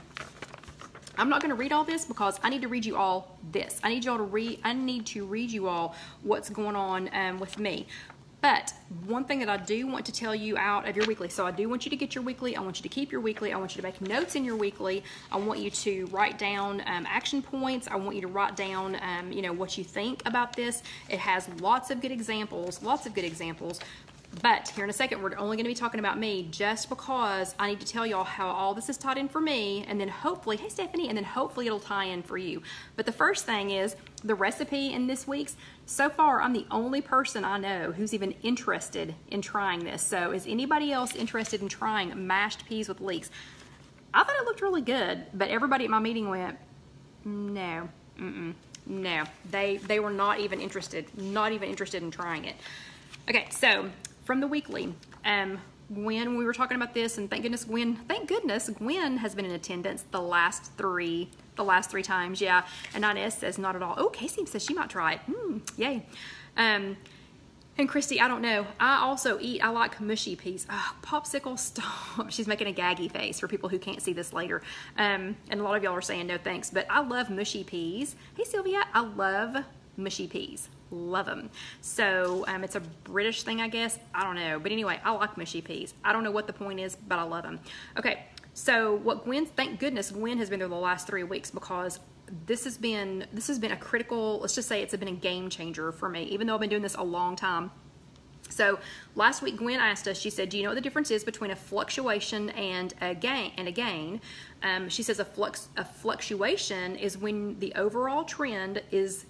I'm not going to read all this because I need to read you all this. I need to read you all what's going on with me. But one thing that I do want to tell you out of your weekly, so I do want you to get your weekly, I want you to keep your weekly, I want you to make notes in your weekly, I want you to write down action points, I want you to write down what you think about this. It has lots of good examples, but here in a second we're only going to be talking about me just because I need to tell y'all how all this is tied in for me, and then hopefully, hey Stephanie, and then hopefully it'll tie in for you. But the first thing is the recipe in this week's. So far, I'm the only person I know who's even interested in trying this. So is anybody else interested in trying mashed peas with leeks? I thought it looked really good, but everybody at my meeting went, no, no. They were not even interested in trying it. Okay, so from the weekly, when we were talking about this, and thank goodness Gwen has been in attendance the last three times, yeah. And Inez says not at all. Oh, Casey says she might try it. Yay. And Christy, I don't know. I like mushy peas. Oh, popsicle, stop. She's making a gaggy face for people who can't see this later. And a lot of y'all are saying no thanks, but I love mushy peas. Hey Sylvia, I love mushy peas. Love them. So it's a British thing, I guess. I don't know. But anyway, I like mushy peas. I don't know what the point is, but I love them. Okay, so thank goodness Gwen has been there the last 3 weeks because this has been a critical, let's just say it's been a game changer for me, even though I've been doing this a long time. So last week Gwen asked us, she said, do you know what the difference is between a fluctuation and a gain? She says a fluctuation is when the overall trend is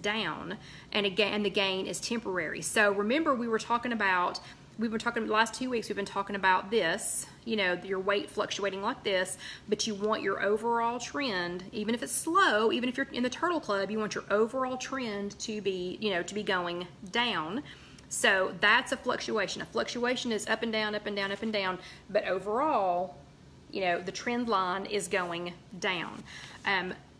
down, and the gain is temporary. So remember, we've been talking the last 2 weeks, we've been talking about this, your weight fluctuating like this, but you want your overall trend, even if it's slow, even if you're in the turtle club, you want your overall trend to be, to be going down. So that's a fluctuation. A fluctuation is up and down, up and down, up and down, but overall, the trend line is going down.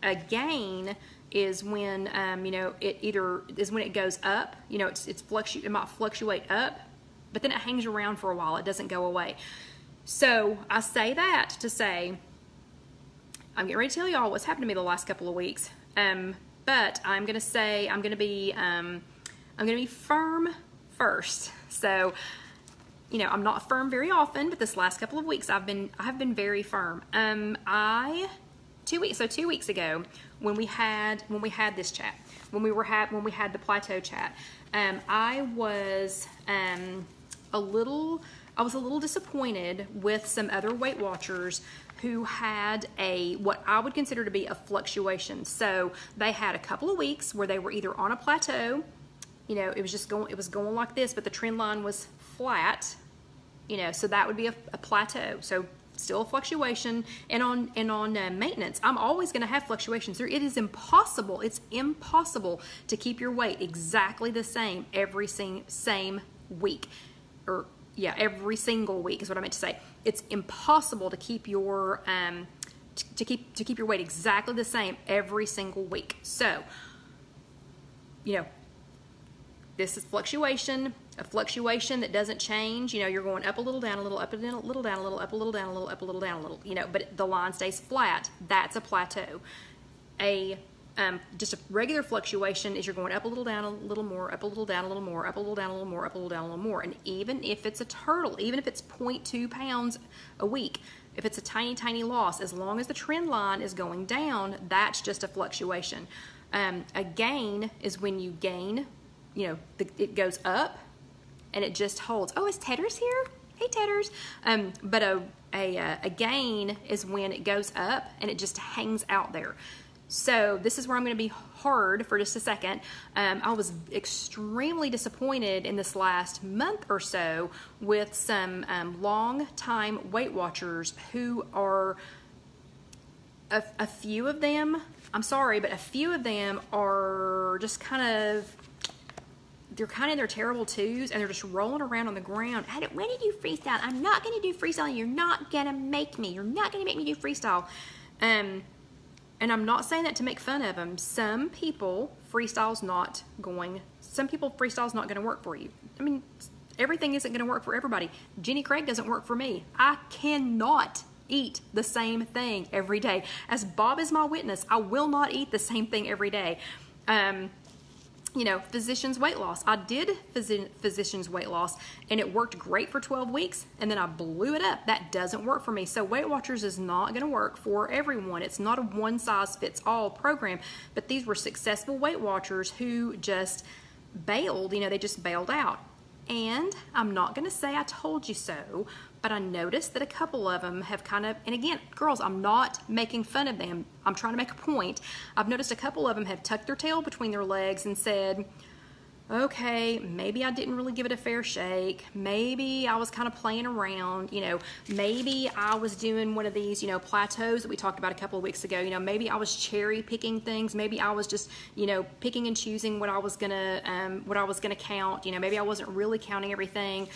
A gain is when it goes up. It might fluctuate up, but then it hangs around for a while. It doesn't go away. So I say that to say I'm getting ready to tell y'all what's happened to me the last couple of weeks. But I'm gonna be firm first. So I'm not firm very often, but this last couple of weeks I have been very firm. 2 weeks ago, when we had this chat, when we had the plateau chat, I was a little disappointed with some other Weight Watchers who had what I would consider to be a fluctuation. So they had a couple of weeks where they were either on a plateau, it was going like this, but the trend line was flat, so that would be a plateau. So still a fluctuation, and on maintenance, I'm always going to have fluctuations. It is impossible. It's impossible to keep your weight exactly the same every same week, every single week is what I meant to say. It's impossible to keep your to keep your weight exactly the same every single week. So, this is fluctuation. A fluctuation that doesn't change. You're going up a little, down a little, up a little, down a little, up a little, down a little, up a little, down a little. But the line stays flat. That's a plateau. Just a regular fluctuation is you're going up a little, down a little more, up a little, down a little more, up a little, down a little more, up a little, down a little more. And even if it's a turtle, even if it's 0.2 pounds a week, if it's a tiny, tiny loss, as long as the trend line is going down, that's just a fluctuation. A gain is when you gain, it goes up and it just holds. Oh, is Tedders here? Hey, Tedders. But a gain is when it goes up and it just hangs out there. So this is where I'm going to be hard for just a second. I was extremely disappointed in this last month or so with some long-time Weight Watchers who are, a few of them, I'm sorry, but a few of them are just they're kind of in their terrible twos, and they're just rolling around on the ground. I don't want to do freestyle. I'm not going to do freestyle. You're not going to make me. You're not going to make me do freestyle. And I'm not saying that to make fun of them. Some people, freestyle's not going to work for you. I mean, everything isn't going to work for everybody. Jenny Craig doesn't work for me. I cannot eat the same thing every day. As Bob is my witness, I will not eat the same thing every day. You know, physician's weight loss. I did physician's weight loss, and it worked great for 12 weeks, and then I blew it up. That doesn't work for me. So Weight Watchers is not going to work for everyone. It's not a one-size-fits-all program, but these were successful Weight Watchers who just bailed. You know, they just bailed out. And I'm not going to say I told you so, but I noticed that a couple of them have kind of, and again, girls, I'm not making fun of them. I'm trying to make a point. I've noticed a couple of them have tucked their tail between their legs and said, okay, maybe I didn't really give it a fair shake. Maybe I was kind of playing around. You know, maybe I was doing one of these, you know, plateaus that we talked about a couple of weeks ago. You know, maybe I was cherry picking things. Maybe I was just, you know, picking and choosing what I was gonna count. You know, maybe I wasn't really counting everything.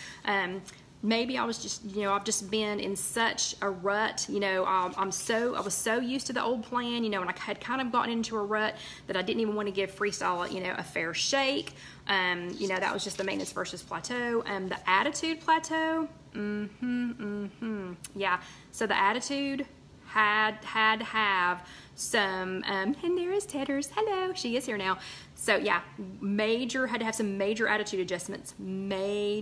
Maybe I was just, you know, I've just been in such a rut, you know, I was so used to the old plan, you know, and I had kind of gotten into a rut that I didn't even want to give freestyle, you know, a fair shake. You know, that was just the maintenance versus plateau. The attitude plateau, yeah. So the attitude had to have some, and there is Tedders, hello, she is here now. So yeah, had to have some major attitude adjustments, Blue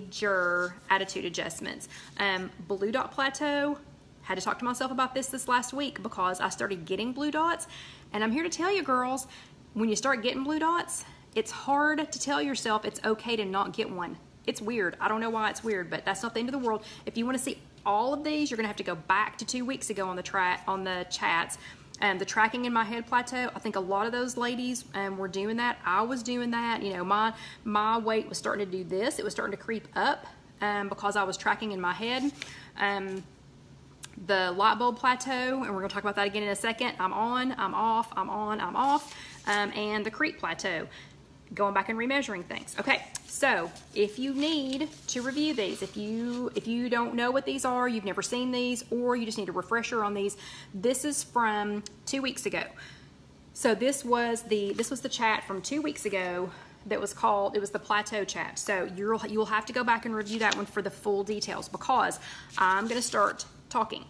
dot plateau, had to talk to myself about this last week because I started getting blue dots, and I'm here to tell you girls, when you start getting blue dots, it's hard to tell yourself it's okay to not get one. It's weird. I don't know why it's weird, but that's not the end of the world. If you want to see all of these, you're gonna have to go back to 2 weeks ago on the chats. The tracking in my head plateau, I think a lot of those ladies were doing that. I was doing that. You know, my weight was starting to do this. It was starting to creep up because I was tracking in my head. The light bulb plateau, and we're going to talk about that again in a second. I'm on, I'm off, I'm on, I'm off. And the creep plateau, going back and remeasuring things. Okay, so if you need to review these, if you don't know what these are, you've never seen these, or you just need a refresher on these, this is from 2 weeks ago. So this was the chat from 2 weeks ago that was called, it was the plateau chat. So you'll have to go back and review that one for the full details because I'm going to start talking.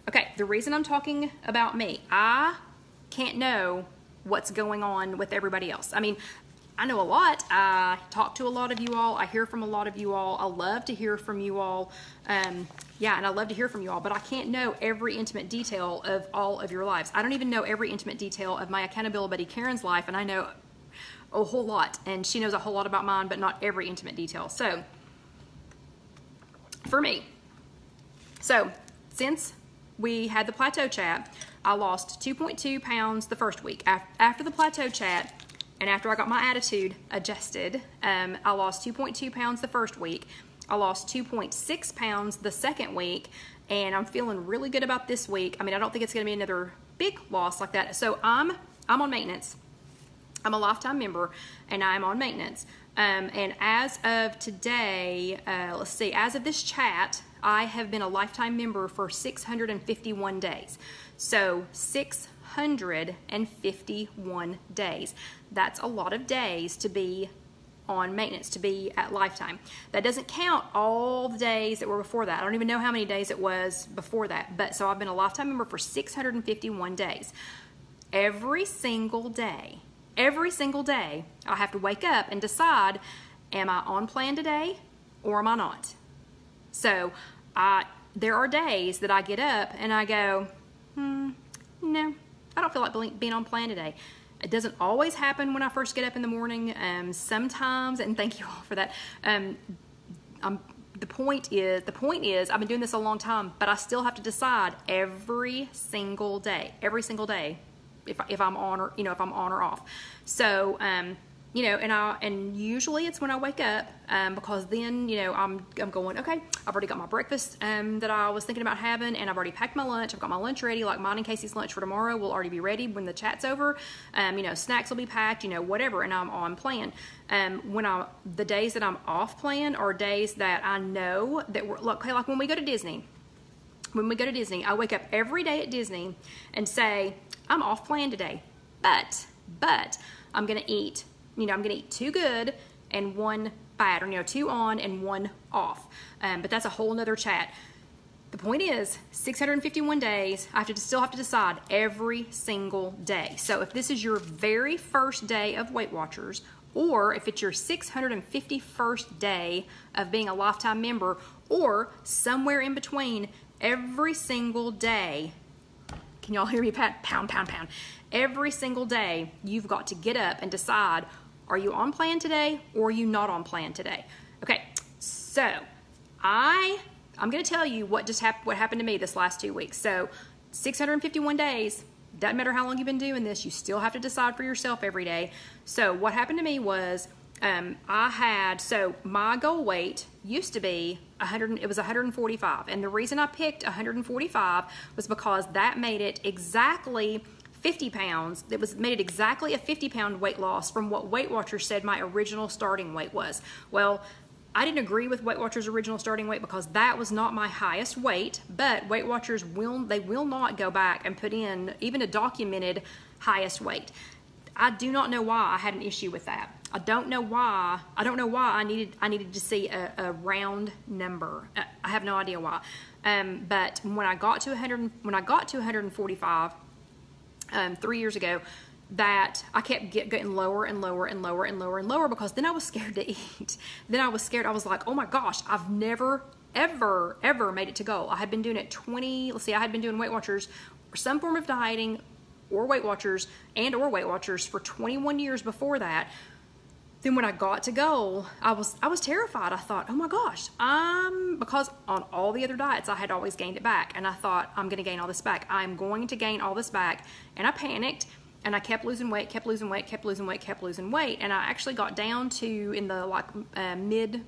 Okay, the reason I'm talking about me, I can't know what's going on with everybody else. I mean, I know a lot. I talk to a lot of you all. I hear from a lot of you all. I love to hear from you all. Yeah, and I love to hear from you all, but I can't know every intimate detail of all of your lives. I don't even know every intimate detail of my accountability buddy Karen's life, and I know a whole lot, and she knows a whole lot about mine, but not every intimate detail. So, for me, since we had the plateau chat, I lost 2.2 pounds the first week. After the plateau chat, and after I got my attitude adjusted, I lost 2.2 pounds the first week. I lost 2.6 pounds the second week, and I'm feeling really good about this week. I mean, I don't think it's going to be another big loss like that. So I'm on maintenance. I'm a lifetime member, and I'm on maintenance. And as of today, let's see, as of this chat, I have been a lifetime member for 651 days. So 651 days. That's a lot of days to be on maintenance, to be at lifetime. That doesn't count all the days that were before that. I don't even know how many days it was before that. But so I've been a lifetime member for 651 days. Every single day, I have to wake up and decide, am I on plan today or am I not? So there are days that I get up and I go, no, I don't feel like being on plan today. It doesn't always happen when I first get up in the morning. Sometimes, and thank you all for that. The point is, I've been doing this a long time, but I still have to decide every single day, if I'm on or, if I'm on or off. So, and usually it's when I wake up, because then, I'm going, okay, I've already got my breakfast, that I was thinking about having, and I've already packed my lunch. I've got my lunch ready, like mine and Casey's lunch for tomorrow will already be ready when the chat's over. Snacks will be packed, whatever, and I'm on plan. The days that I'm off plan are days that I know that like when we go to Disney. When we go to Disney, I wake up every day at Disney and say, I'm off plan today, but I'm going to eat, I'm going to eat 2 good and 1 bad, or, 2 on and 1 off. But that's a whole nother chat. The point is, 651 days, I still have to decide every single day. So if this is your very first day of Weight Watchers, or if it's your 651st day of being a lifetime member, or somewhere in between, every single day, can y'all hear me? Pound, pound, pound. Every single day, you've got to get up and decide, are you on plan today or are you not on plan today? Okay, so I'm going to tell you what happened to me this last 2 weeks. So 651 days, doesn't matter how long you've been doing this, you still have to decide for yourself every day. So what happened to me was, so my goal weight used to be 145. And the reason I picked 145 was because that made it exactly 50 pounds. Made it exactly a 50-pound weight loss from what Weight Watchers said my original starting weight was. Well, I didn't agree with Weight Watchers' original starting weight because that was not my highest weight, but Weight Watchers will not go back and put in even a documented highest weight. I do not know why I had an issue with that. I don't know why I needed to see a round number. I have no idea why. But when I got to 145 3 years ago, that I kept getting lower and lower and lower and lower and lower, because then I was scared to eat. Then I was scared. I was like, oh my gosh, I've never, ever made it to goal. I had been doing it I had been doing Weight Watchers or some form of dieting or Weight Watchers for 21 years before that. Then when I got to goal, I was terrified. I thought, oh my gosh, because on all the other diets, I had always gained it back. And I thought, I'm going to gain all this back. I'm going to gain all this back. And I panicked. And I kept losing weight, kept losing weight. And I actually got down to in the mid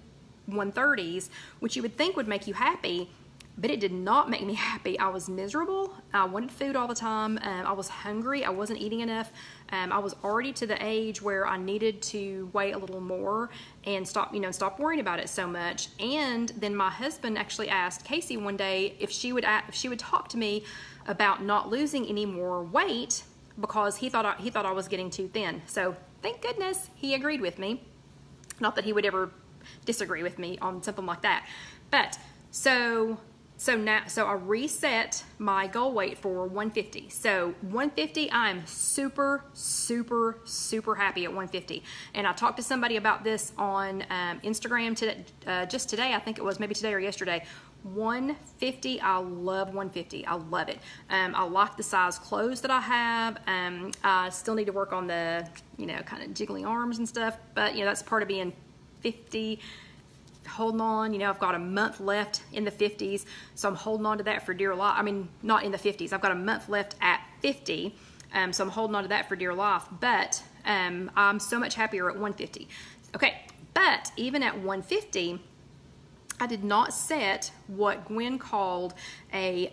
130s, which you would think would make you happy, but it did not make me happy. I was miserable. I wanted food all the time. I was hungry. I wasn't eating enough. I was already to the age where I needed to weigh a little more and stop worrying about it so much. And then my husband actually asked Casey one day if she would talk to me about not losing any more weight, because he thought I was getting too thin. So thank goodness he agreed with me. Not that he would ever disagree with me on something like that. But so I reset my goal weight for 150. So 150, I'm super, super, super happy at 150. And I talked to somebody about this on Instagram just today. I think it was maybe today or yesterday. 150, I love 150. I love it. I like the size clothes that I have. I still need to work on the, kind of jiggly arms and stuff, but that's part of being 50, holding on. I've got a month left in the 50s, so I'm holding on to that for dear life. I mean, not in the 50s. I've got a month left at 50, so I'm holding on to that for dear life, but I'm so much happier at 150. Okay, but even at 150, I did not set what Gwen called a,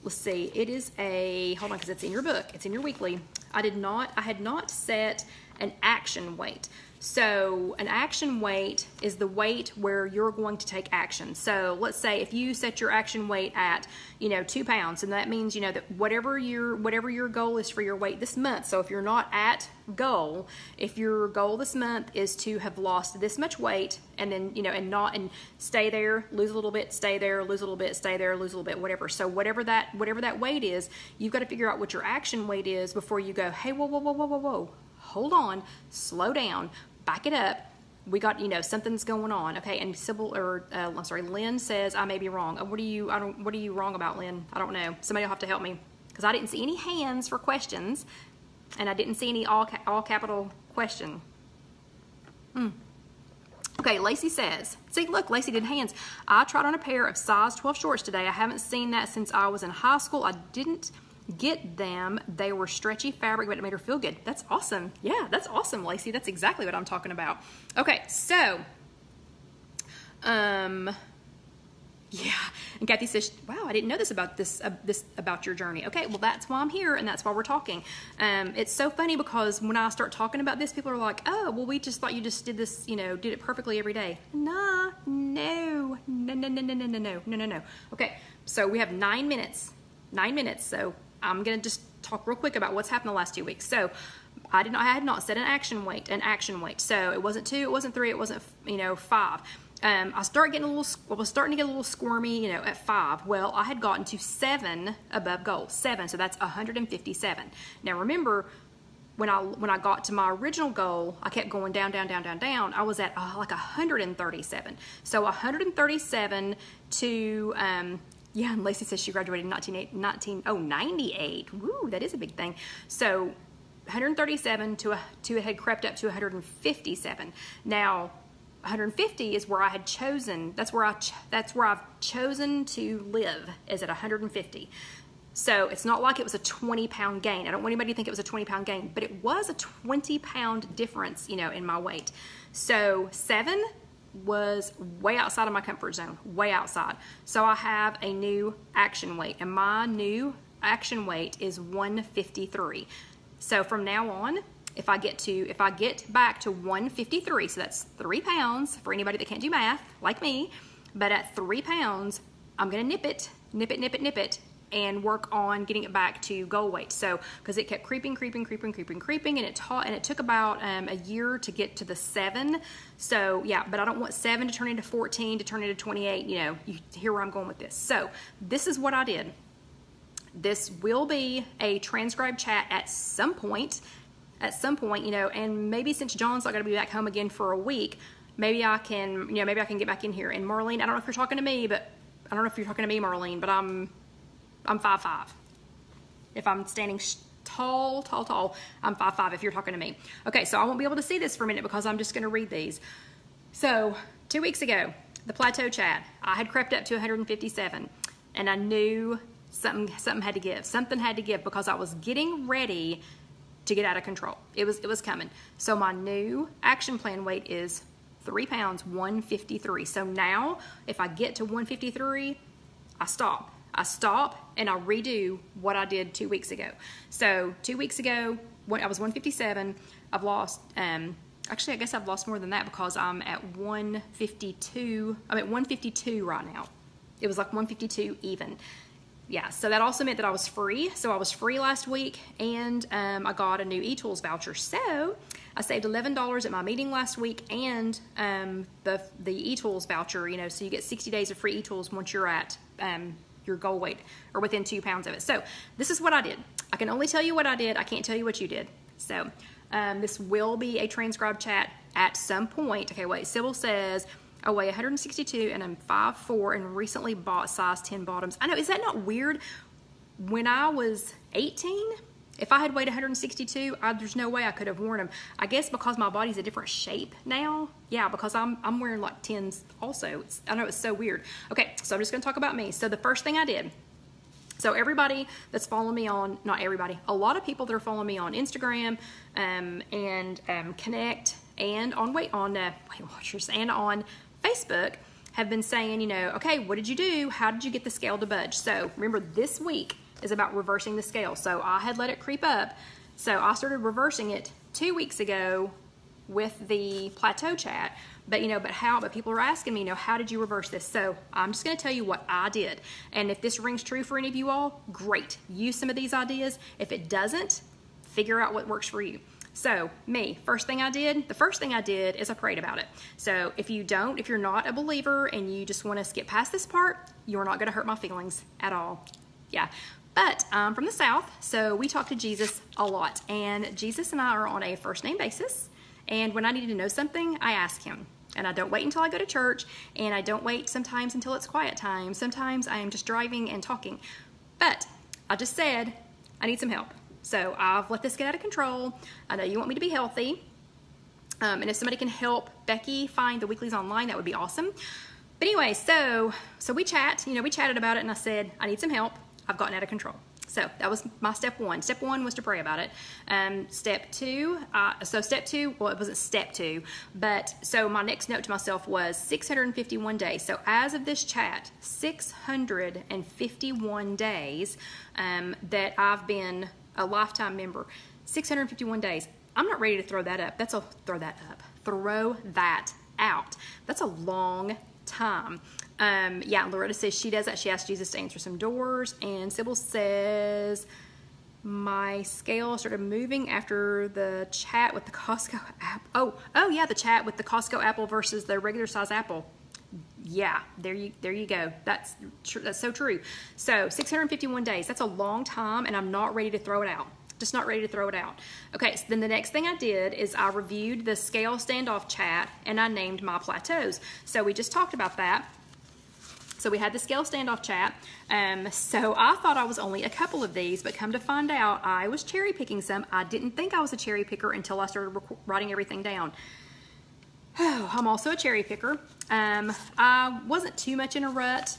let's see, it is a, hold on, because it's in your book, it's in your weekly. I had not set an action weight. So an action weight is the weight where you're going to take action. So let's say if you set your action weight at, 2 pounds, and that means, that whatever your goal is for your weight this month. So if you're not at goal, if your goal this month is to have lost this much weight, and then, and stay there, lose a little bit, stay there, lose a little bit, stay there, lose a little bit, whatever. So whatever that weight is, you've got to figure out what your action weight is before you go, hey, whoa. Hold on, slow down, back it up. We got, something's going on, okay? And Lynn says I may be wrong. What are you wrong about, Lynn? I don't know. Somebody will have to help me, because I didn't see any hands for questions, and I didn't see any all capital question. Okay, Lacey says, see, look, Lacey did hands. I tried on a pair of size 12 shorts today. I haven't seen that since I was in high school. I didn't get them. They were stretchy fabric, but it made her feel good. That's awesome. Yeah, that's awesome, Lacey. That's exactly what I'm talking about. Okay, so, yeah, and Kathy says, wow, I didn't know this about your journey. Okay, well, that's why I'm here, and that's why we're talking. It's so funny because when I start talking about this, people are like, oh, well, we just thought you just did this, did it perfectly every day. Nah, no. Okay, so we have 9 minutes. 9 minutes, so I'm going to just talk real quick about what's happened the last 2 weeks. So I had not set an action weight. So it wasn't 2, it wasn't 3, it wasn't 5. I was starting to get a little squirmy, at 5. Well, I had gotten to 7 above goal, 7. So that's 157. Now remember, when I got to my original goal, I kept going down. I was at like 137. So 137 to yeah, and Lacey says she graduated in 98. Woo, that is a big thing. So 137 to it had crept up to 157. Now 150 is where I had chosen. That's where I've chosen to live, is at 150. So it's not like it was a 20-pound gain. I don't want anybody to think it was a 20-pound gain, but it was a 20-pound difference, in my weight. So 7 was way outside of my comfort zone, way outside. So I have a new action weight, and my new action weight is 153. So from now on, if I get back to 153, so that's 3 pounds for anybody that can't do math like me, but at 3 pounds, I'm gonna nip it, and work on getting it back to goal weight. So, because it kept creeping, and it took about a year to get to the 7. So yeah, but I don't want 7 to turn into 14, to turn into 28. You hear where I'm going with this. So this is what I did. This will be a transcribed chat at some point, and maybe since John's not going to be back home again for a week, maybe I can get back in here. And Marlene, I don't know if you're talking to me, Marlene, but I'm 5'5". If I'm standing tall, I'm 5'5" if you're talking to me. Okay, so I won't be able to see this for a minute because I'm just going to read these. So 2 weeks ago, the plateau chat, I had crept up to 157, and I knew something had to give. Something had to give because I was getting ready to get out of control. It was coming. So my new action plan weight is 3 pounds, 153. So now, if I get to 153, I stop, and I redo what I did 2 weeks ago. So 2 weeks ago, when I was 157, I've lost, actually, I guess I've lost more than that because I'm at 152. I'm at 152 right now. It was like 152 even. Yeah, so that also meant that I was free. So I was free last week, and I got a new eTools voucher. So I saved $11 at my meeting last week, and the eTools voucher, so you get 60 days of free eTools once you're at your goal weight or within 2 pounds of it. So this is what I did. I can only tell you what I did. I can't tell you what you did. So this will be a transcribed chat at some point. Okay, wait, Sybil says, I weigh 162 and I'm 5'4" and recently bought size 10 bottoms. I know, is that not weird? When I was 18, if I had weighed 162, there's no way I could have worn them. I guess because my body's a different shape now. Yeah, because I'm wearing like 10s also. I know it's so weird. Okay, so I'm just gonna talk about me. So the first thing I did, so everybody that's following me on, not everybody, a lot of people that are following me on Instagram and Connect and on Weight Watchers and on Facebook have been saying, okay, what did you do? How did you get the scale to budge? So remember, this week is about reversing the scale. So I had let it creep up. So I started reversing it 2 weeks ago with the plateau chat. But but people are asking me, how did you reverse this? So I'm just going to tell you what I did. And if this rings true for any of you all, great. Use some of these ideas. If it doesn't, figure out what works for you. So the first thing I did is I prayed about it. So if you're not a believer and you just want to skip past this part, you're not going to hurt my feelings at all. Yeah. But I'm from the South, so we talk to Jesus a lot. And Jesus and I are on a first name basis. And when I need to know something, I ask him. And I don't wait until I go to church, and I don't wait sometimes until it's quiet time. Sometimes I am just driving and talking. But I just said, I need some help. So I've let this get out of control. I know you want me to be healthy. And if somebody can help Becky find the weeklies online, that would be awesome. But anyway, so we chatted about it, and I said, I need some help. I've gotten out of control. So that was my step one. Step one was to pray about it. Step two, well, it wasn't step two, but so my next note to myself was 651 days. So as of this chat, 651 days that I've been a lifetime member. 651 days. I'm not ready to throw that up. Throw that out. That's a long time. Yeah, Loretta says she does that. She asked Jesus to answer some doors. And Sybil says, my scale started moving after the chat with the Costco apple. Oh yeah, the chat with the Costco apple versus the regular size apple. Yeah, there you go. That's so true. So 651 days, that's a long time, and I'm not ready to throw it out. Just not ready to throw it out. Okay, so then the next thing I did is I reviewed the scale standoff chat, and I named my plateaus. So we just talked about that. So we had the scale standoff chat. So I thought I was only a couple of these, but come to find out, I was cherry picking some. I didn't think I was a cherry picker until I started writing everything down. Oh, I'm also a cherry picker. I wasn't too much in a rut.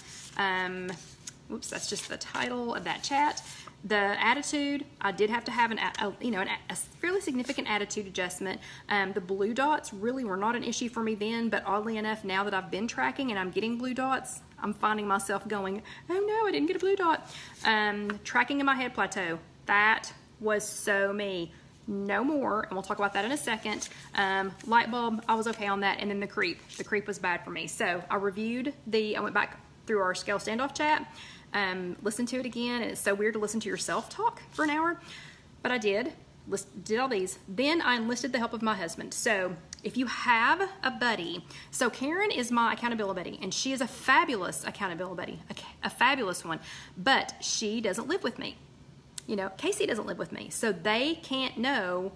Oops, that's just the title of that chat. The attitude, I did have to have a fairly significant attitude adjustment. The blue dots really were not an issue for me then, but oddly enough, now that I've been tracking and I'm getting blue dots, I'm finding myself going, oh no, I didn't get a blue dot. Tracking in my head plateau, that was so me. No more, and we'll talk about that in a second. Light bulb, I was okay on that, and then the creep. The creep was bad for me. So I went back through our scale standoff chat, listened to it again, and it's so weird to listen to yourself talk for an hour, but I did all these. Then I enlisted the help of my husband. So if you have a buddy, so Karen is my accountability buddy, and she is a fabulous accountability buddy, a fabulous one, but she doesn't live with me. You know, Casey doesn't live with me, so they can't know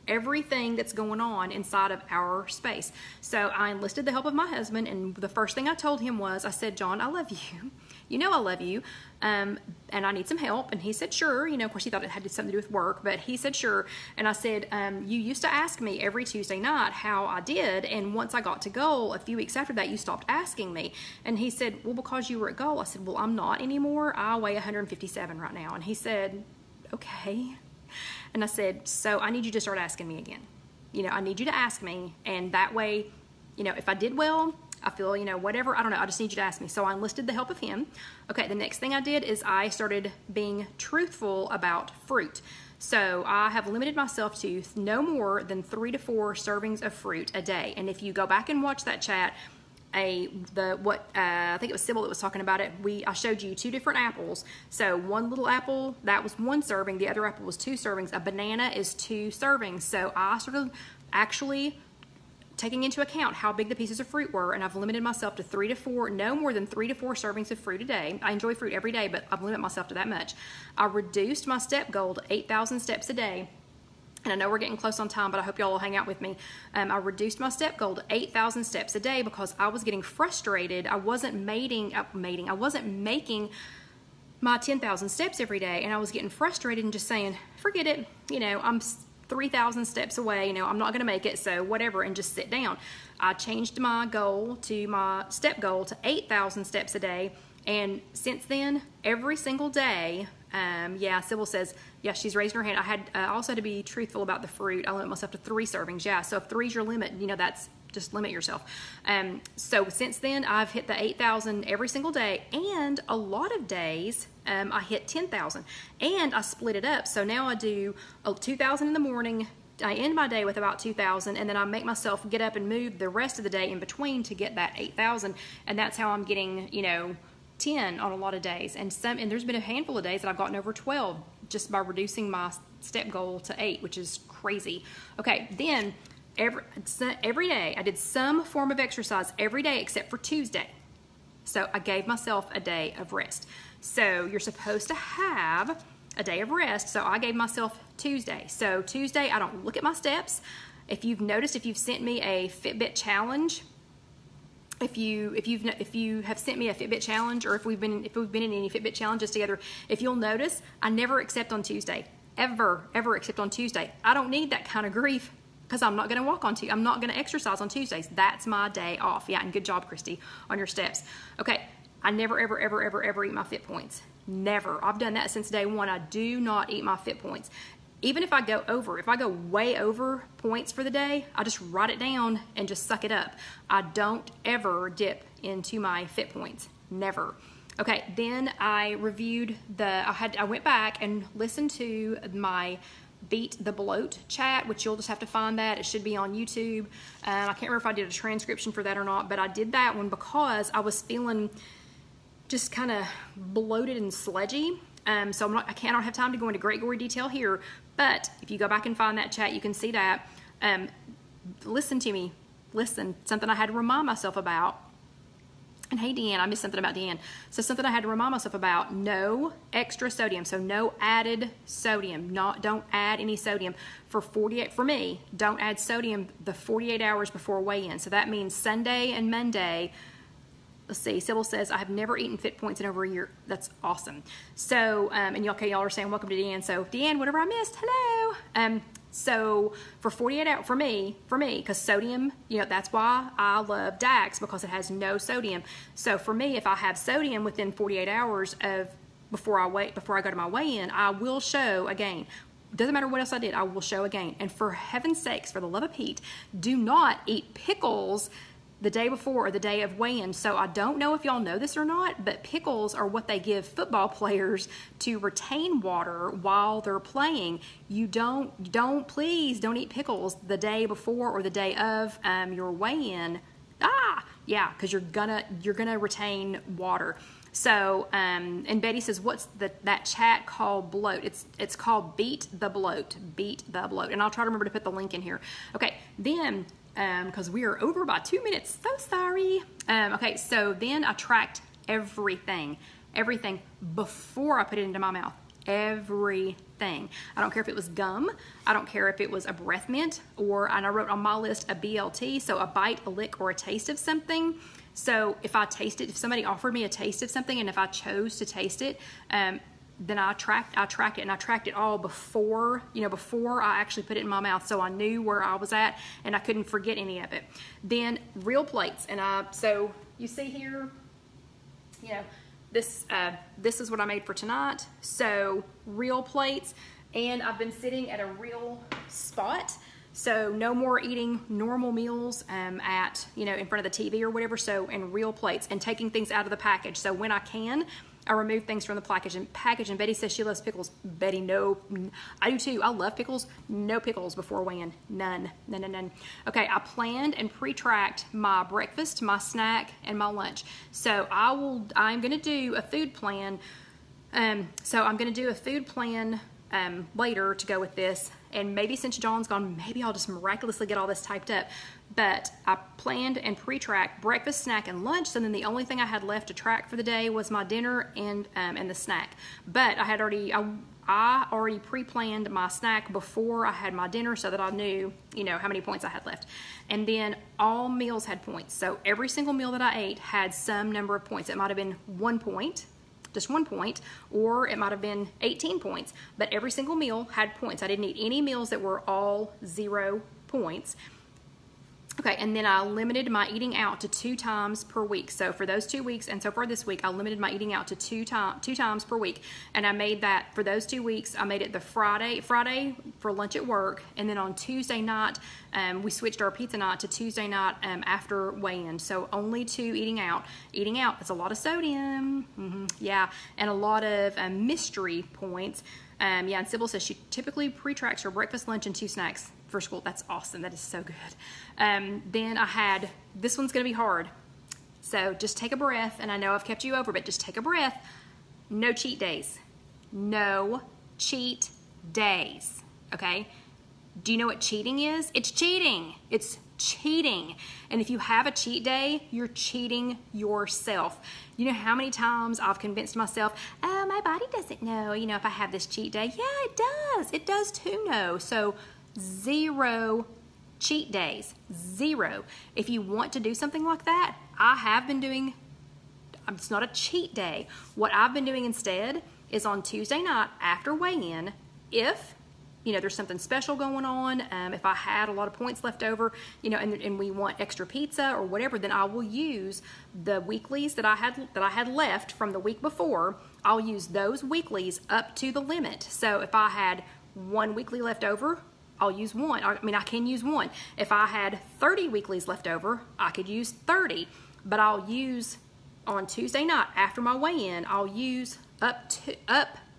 everything that's going on inside of our space. So I enlisted the help of my husband, and the first thing I told him was, I said, John, I love you. You know I love you, and I need some help. And he said, sure. You know, of course, he thought it had something to do with work, but he said, sure. And I said, you used to ask me every Tuesday night how I did, and once I got to goal, a few weeks after that, you stopped asking me. And he said, well, because you were at goal. I said, well, I'm not anymore. I weigh 157 right now. And he said, okay. And I said, so I need you to start asking me again. You know, I need you to ask me, and that way, you know, if I did well, I feel, you know, whatever, I don't know, I just need you to ask me. So I enlisted the help of him. Okay, the next thing I did is I started being truthful about fruit. So I have limited myself to no more than 3 to 4 servings of fruit a day. And if you go back and watch that chat, I think it was Sybil that was talking about it. I showed you 2 different apples. So one little apple, that was 1 serving. The other apple was 2 servings. A banana is 2 servings. So I started actually taking into account how big the pieces of fruit were, and I've limited myself to 3 to 4, no more than 3 to 4 servings of fruit a day. I enjoy fruit every day, but I've limited myself to that much. I reduced my step goal to 8,000 steps a day. And I know we're getting close on time, but I hope y'all will hang out with me. I reduced my step goal to 8,000 steps a day because I was getting frustrated. I wasn't making my 10,000 steps every day, and I was getting frustrated and just saying, forget it. You know, I'm 3,000 steps away. You know, I'm not going to make it, so whatever, and just sit down. I changed my step goal to 8,000 steps a day, and since then, every single day. Yeah, Sybil says, yeah, she's raising her hand. I also had to be truthful about the fruit. I limit myself to 3 servings. Yeah, so if 3's your limit, you know, that's just limit yourself. So since then, I've hit the 8,000 every single day, and a lot of days I hit 10,000, and I split it up. So now I do 2,000 in the morning. I end my day with about 2,000, and then I make myself get up and move the rest of the day in between to get that 8,000, and that's how I'm getting, you know, 10 on a lot of days, and there's been a handful of days that I've gotten over 12 just by reducing my step goal to 8, which is crazy. Okay, then every day I did some form of exercise every day except for Tuesday. So I gave myself a day of rest. So you're supposed to have a day of rest. So I gave myself Tuesday. So Tuesday I don't look at my steps. If you've noticed, if you've sent me a Fitbit challenge, if you have sent me a Fitbit challenge, or if we've been in any Fitbit challenges together, if you'll notice, I never accept on Tuesday, ever accept on Tuesday. I don't need that kind of grief because I'm not going to walk on Tuesday. I'm not going to exercise on Tuesdays. That's my day off. Yeah, and good job, Christy, on your steps. Okay, I never ever eat my Fit points. Never. I've done that since day one. I do not eat my fit points. Even if I go over, if I go way over points for the day, I just write it down and just suck it up. I don't ever dip into my fit points. Never. Okay, then I reviewed I went back and listened to my Beat the Bloat chat, which you'll just have to find that. It should be on YouTube. I can't remember if I did a transcription for that or not, but I did that one because I was feeling just kind of bloated and sludgy. So I don't have time to go into great gory detail here, but if you go back and find that chat, you can see that. Listen to me. Listen, something I had to remind myself about. And hey, Deanne, I missed something about Deanne. So something I had to remind myself about, no extra sodium. So no added sodium. Don't add any sodium. For me, don't add sodium the 48 hours before weigh-in. So that means Sunday and Monday. Let's see, Sybil says, I have never eaten fit points in over a year. That's awesome. So, and y'all are saying, welcome to Deanne. So Deanne, whatever I missed, hello. So for 48 hours, for me, because sodium, that's why I love Dax, because it has no sodium. So for me, if I have sodium within 48 hours before I go to my weigh-in, I will show a gain. Doesn't matter what else I did, I will show a gain. And for heaven's sakes, for the love of Pete, do not eat pickles the day before or the day of weigh-in. So I don't know if y'all know this or not, but pickles are what they give football players to retain water while they're playing. Please don't eat pickles the day before or the day of your weigh-in. Yeah, because you're gonna retain water. So, and Betty says, what's that chat called bloat? It's called Beat the Bloat. Beat the Bloat. And I'll try to remember to put the link in here. Okay, then because we are over by 2 minutes. So sorry. Okay, so then I tracked everything before I put it into my mouth. Everything. I don't care if it was gum. I don't care if it was a breath mint, and I wrote on my list a BLT, so a bite, a lick, or a taste of something. So if if somebody offered me a taste of something, and if I chose to taste it, then I tracked it, and I tracked it all before I actually put it in my mouth, so I knew where I was at, and I couldn't forget any of it. Then real plates, and so you see here, this is what I made for tonight. So real plates, and I've been sitting at a real spot. So no more eating normal meals in front of the TV or whatever. So in real plates, and taking things out of the package. So when I can, I remove things from the package. And Betty says she loves pickles. Betty, no, I do too. I love pickles. No pickles before weigh-in. None. Okay, I planned and pre-tracked my breakfast, my snack, and my lunch. So I'm going to do a food plan. So I'm going to do a food plan later to go with this. And maybe since John's gone, maybe I'll just miraculously get all this typed up. But I planned and pre-tracked breakfast, snack, and lunch. So then the only thing I had left to track for the day was my dinner and the snack. But I already pre-planned my snack before I had my dinner, so that I knew, how many points I had left. And then all meals had points. So every single meal that I ate had some number of points. It might have been 1 point. Just 1 point, or it might have been 18 points, but every single meal had points. I didn't eat any meals that were all 0 points. Okay, and then I limited my eating out to 2 times per week. So for those 2 weeks, and so far this week, I limited my eating out to 2 times per week. And I made that, for those 2 weeks, I made it the Friday for lunch at work, and then on Tuesday night, we switched our pizza night to Tuesday night after weigh-in. So only 2 eating out. Eating out, that's a lot of sodium, yeah, and a lot of mystery points. Yeah, and Sybil says she typically pre-tracks her breakfast, lunch, and 2 snacks for school. That's awesome. That is so good. Then I had, this one's going to be hard. So just take a breath, and I know I've kept you over, but just take a breath. No cheat days. No cheat days. Okay? Do you know what cheating is? It's cheating. It's cheating. And if you have a cheat day, you're cheating yourself. You know how many times I've convinced myself, oh, my body doesn't know, if I have this cheat day. Yeah, it does. It does too know. So 0 cheat days. 0. If you want to do something like that, I have been doing, it's not a cheat day. What I've been doing instead is on Tuesday night after weigh-in, if there's something special going on, if I had a lot of points left over, and we want extra pizza or whatever, then I will use the weeklies that I had left from the week before. I'll use those weeklies up to the limit. So if I had one weekly left over, I'll use one. I can use one. If I had 30 weeklies left over, I could use 30. But I'll use on Tuesday night after my weigh-in, I'll use up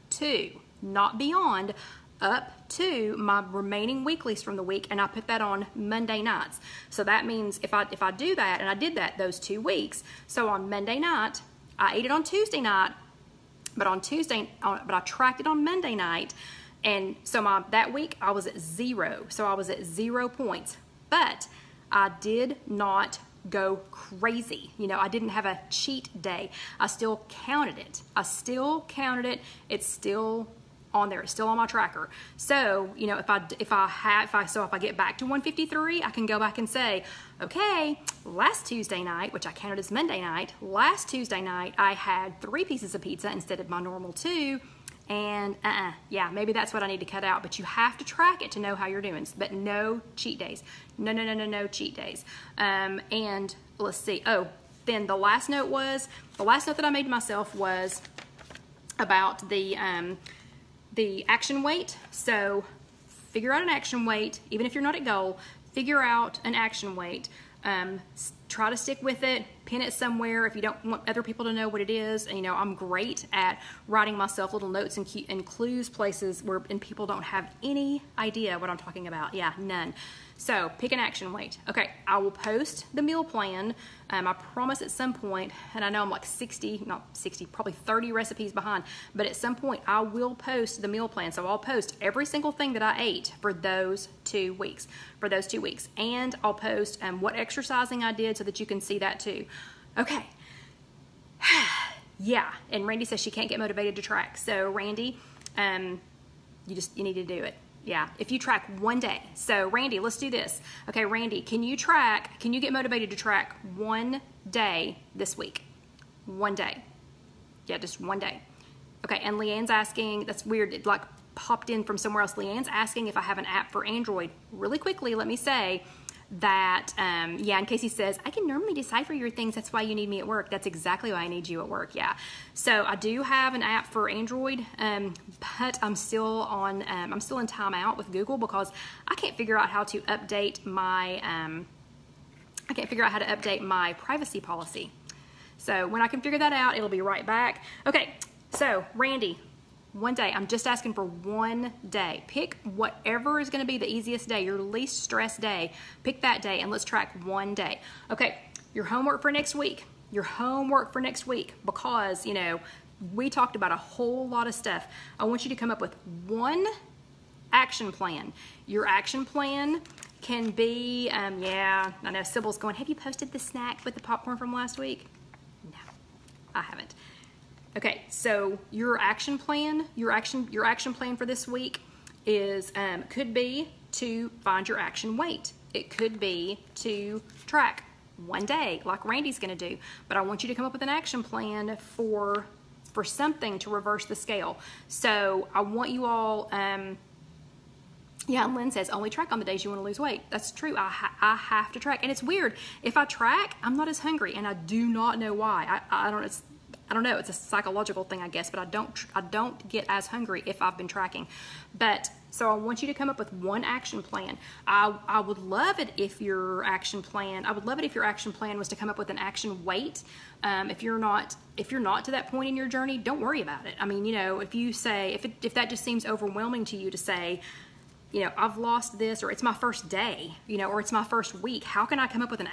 to, not beyond, up to my remaining weeklies from the week, and I put that on Monday nights. So that means if I do that, and I did that those 2 weeks, so on Monday night, I ate it on Tuesday night, but I tracked it on Monday night, and so that week I was at 0. So I was at 0 points, but I did not go crazy. I didn't have a cheat day. I still counted it. It's still on there. It's still on my tracker. So, if I get back to 153, I can go back and say, okay, last Tuesday night, which I counted as Monday night, last Tuesday night I had 3 pieces of pizza instead of my normal 2. And yeah, maybe that's what I need to cut out. But you have to track it to know how you're doing. But no cheat days. No cheat days. And let's see. Oh, then the last note that I made myself was about the action weight. So figure out an action weight. Even if you're not at goal, figure out an action weight. Try to stick with it, pin it somewhere if you don't want other people to know what it is. And, I'm great at writing myself little notes and clues places and people don't have any idea what I'm talking about. Yeah, none. So pick an action weight. Okay, I will post the meal plan. I promise at some point, and I know I'm like probably 30 recipes behind, but at some point I will post the meal plan. So I'll post every single thing that I ate for those 2 weeks. And I'll post what exercising I did so that you can see that too. Okay. Yeah, and Randy says she can't get motivated to track. So Randy, you need to do it. Yeah, if you track one day. So Randy, let's do this. Okay, Randy, can you get motivated to track one day this week? One day. Yeah, just one day. Okay, and Leanne's asking, that's weird, it like popped in from somewhere else. Leanne's asking if I have an app for Android. Really quickly, let me say that, yeah, and Casey says, I can normally decipher your things, that's why you need me at work. That's exactly why I need you at work, yeah. So I do have an app for Android, but I'm still in timeout with Google because I can't figure out how to update my privacy policy. So when I can figure that out, it'll be right back. Okay, so Randy, one day, I'm just asking for one day. Pick whatever is going to be the easiest day, your least stress day. Pick that day and let's track one day. Okay, your homework for next week. Because, we talked about a whole lot of stuff. I want you to come up with one action plan. Your action plan can be, yeah, I know Sybil's going, have you posted the snack with the popcorn from last week? No, I haven't. Okay, so your action plan for this week is could be to find your action weight. It could be to track one day, like Randy's going to do. But I want you to come up with an action plan for something to reverse the scale. So I want you all. Yeah, and Lynn says only track on the days you want to lose weight. That's true. I have to track, and it's weird. If I track, I'm not as hungry, and I do not know why. I don't know. It's a psychological thing, I guess, but I don't get as hungry if I've been tracking. But so I want you to come up with one action plan. I would love it if your action plan was to come up with an action weight. If you're not to that point in your journey, don't worry about it. I mean, if you say if that just seems overwhelming to you to say, I've lost this, or it's my first day, or it's my first week. How can I come up with an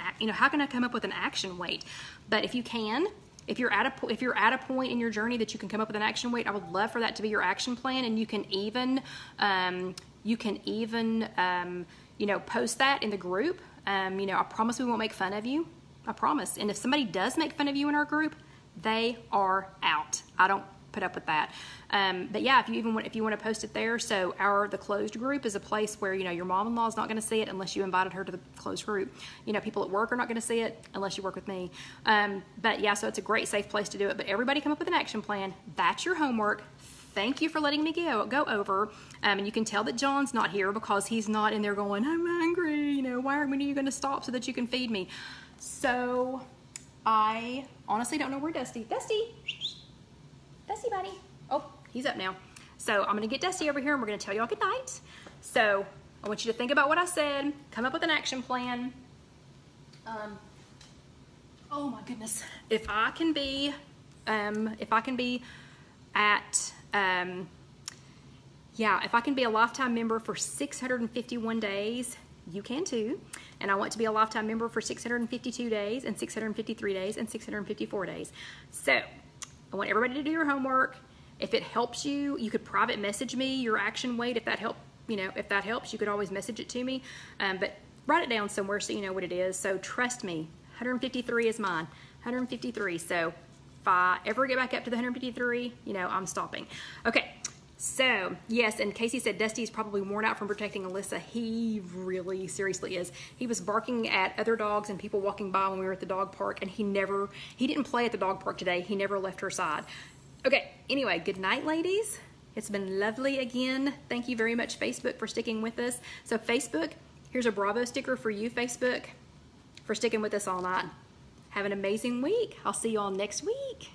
action weight? But if you can. If you're at a point in your journey that you can come up with an action weight, I would love for that to be your action plan, and you can even post that in the group. I promise we won't make fun of you. I promise. And if somebody does make fun of you in our group, they are out. I don't put up with that. But yeah, if you want to post it there, so the closed group is a place where your mom-in-law is not going to see it unless you invited her to the closed group. People at work are not going to see it unless you work with me. But yeah, so it's a great safe place to do it. But everybody come up with an action plan. That's your homework. thank you for letting me go over. And you can tell that John's not here because he's not in there going, I'm hungry, you know, when are you going to stop so that you can feed me? So I honestly don't know where Dusty buddy. Oh, he's up now. So I'm going to get Dusty over here and we're going to tell y'all good night. So I want you to think about what I said, come up with an action plan. Oh my goodness. If I can be a lifetime member for 651 days, you can too. And I want to be a lifetime member for 652 days and 653 days and 654 days. So I want everybody to do your homework. If it helps you, you could private message me your action weight. If that helps, you could always message it to me. But write it down somewhere so you know what it is. So trust me, 153 is mine. 153. So if I ever get back up to the 153, you know, I'm stopping. Okay. So, yes, and Casey said Dusty's probably worn out from protecting Alyssa. He really seriously is. He was barking at other dogs and people walking by when we were at the dog park, and he didn't play at the dog park today. He never left her side. Okay, anyway, good night, ladies. It's been lovely again. Thank you very much, Facebook, for sticking with us. So, Facebook, here's a Bravo sticker for you, Facebook, for sticking with us all night. Have an amazing week. I'll see you all next week.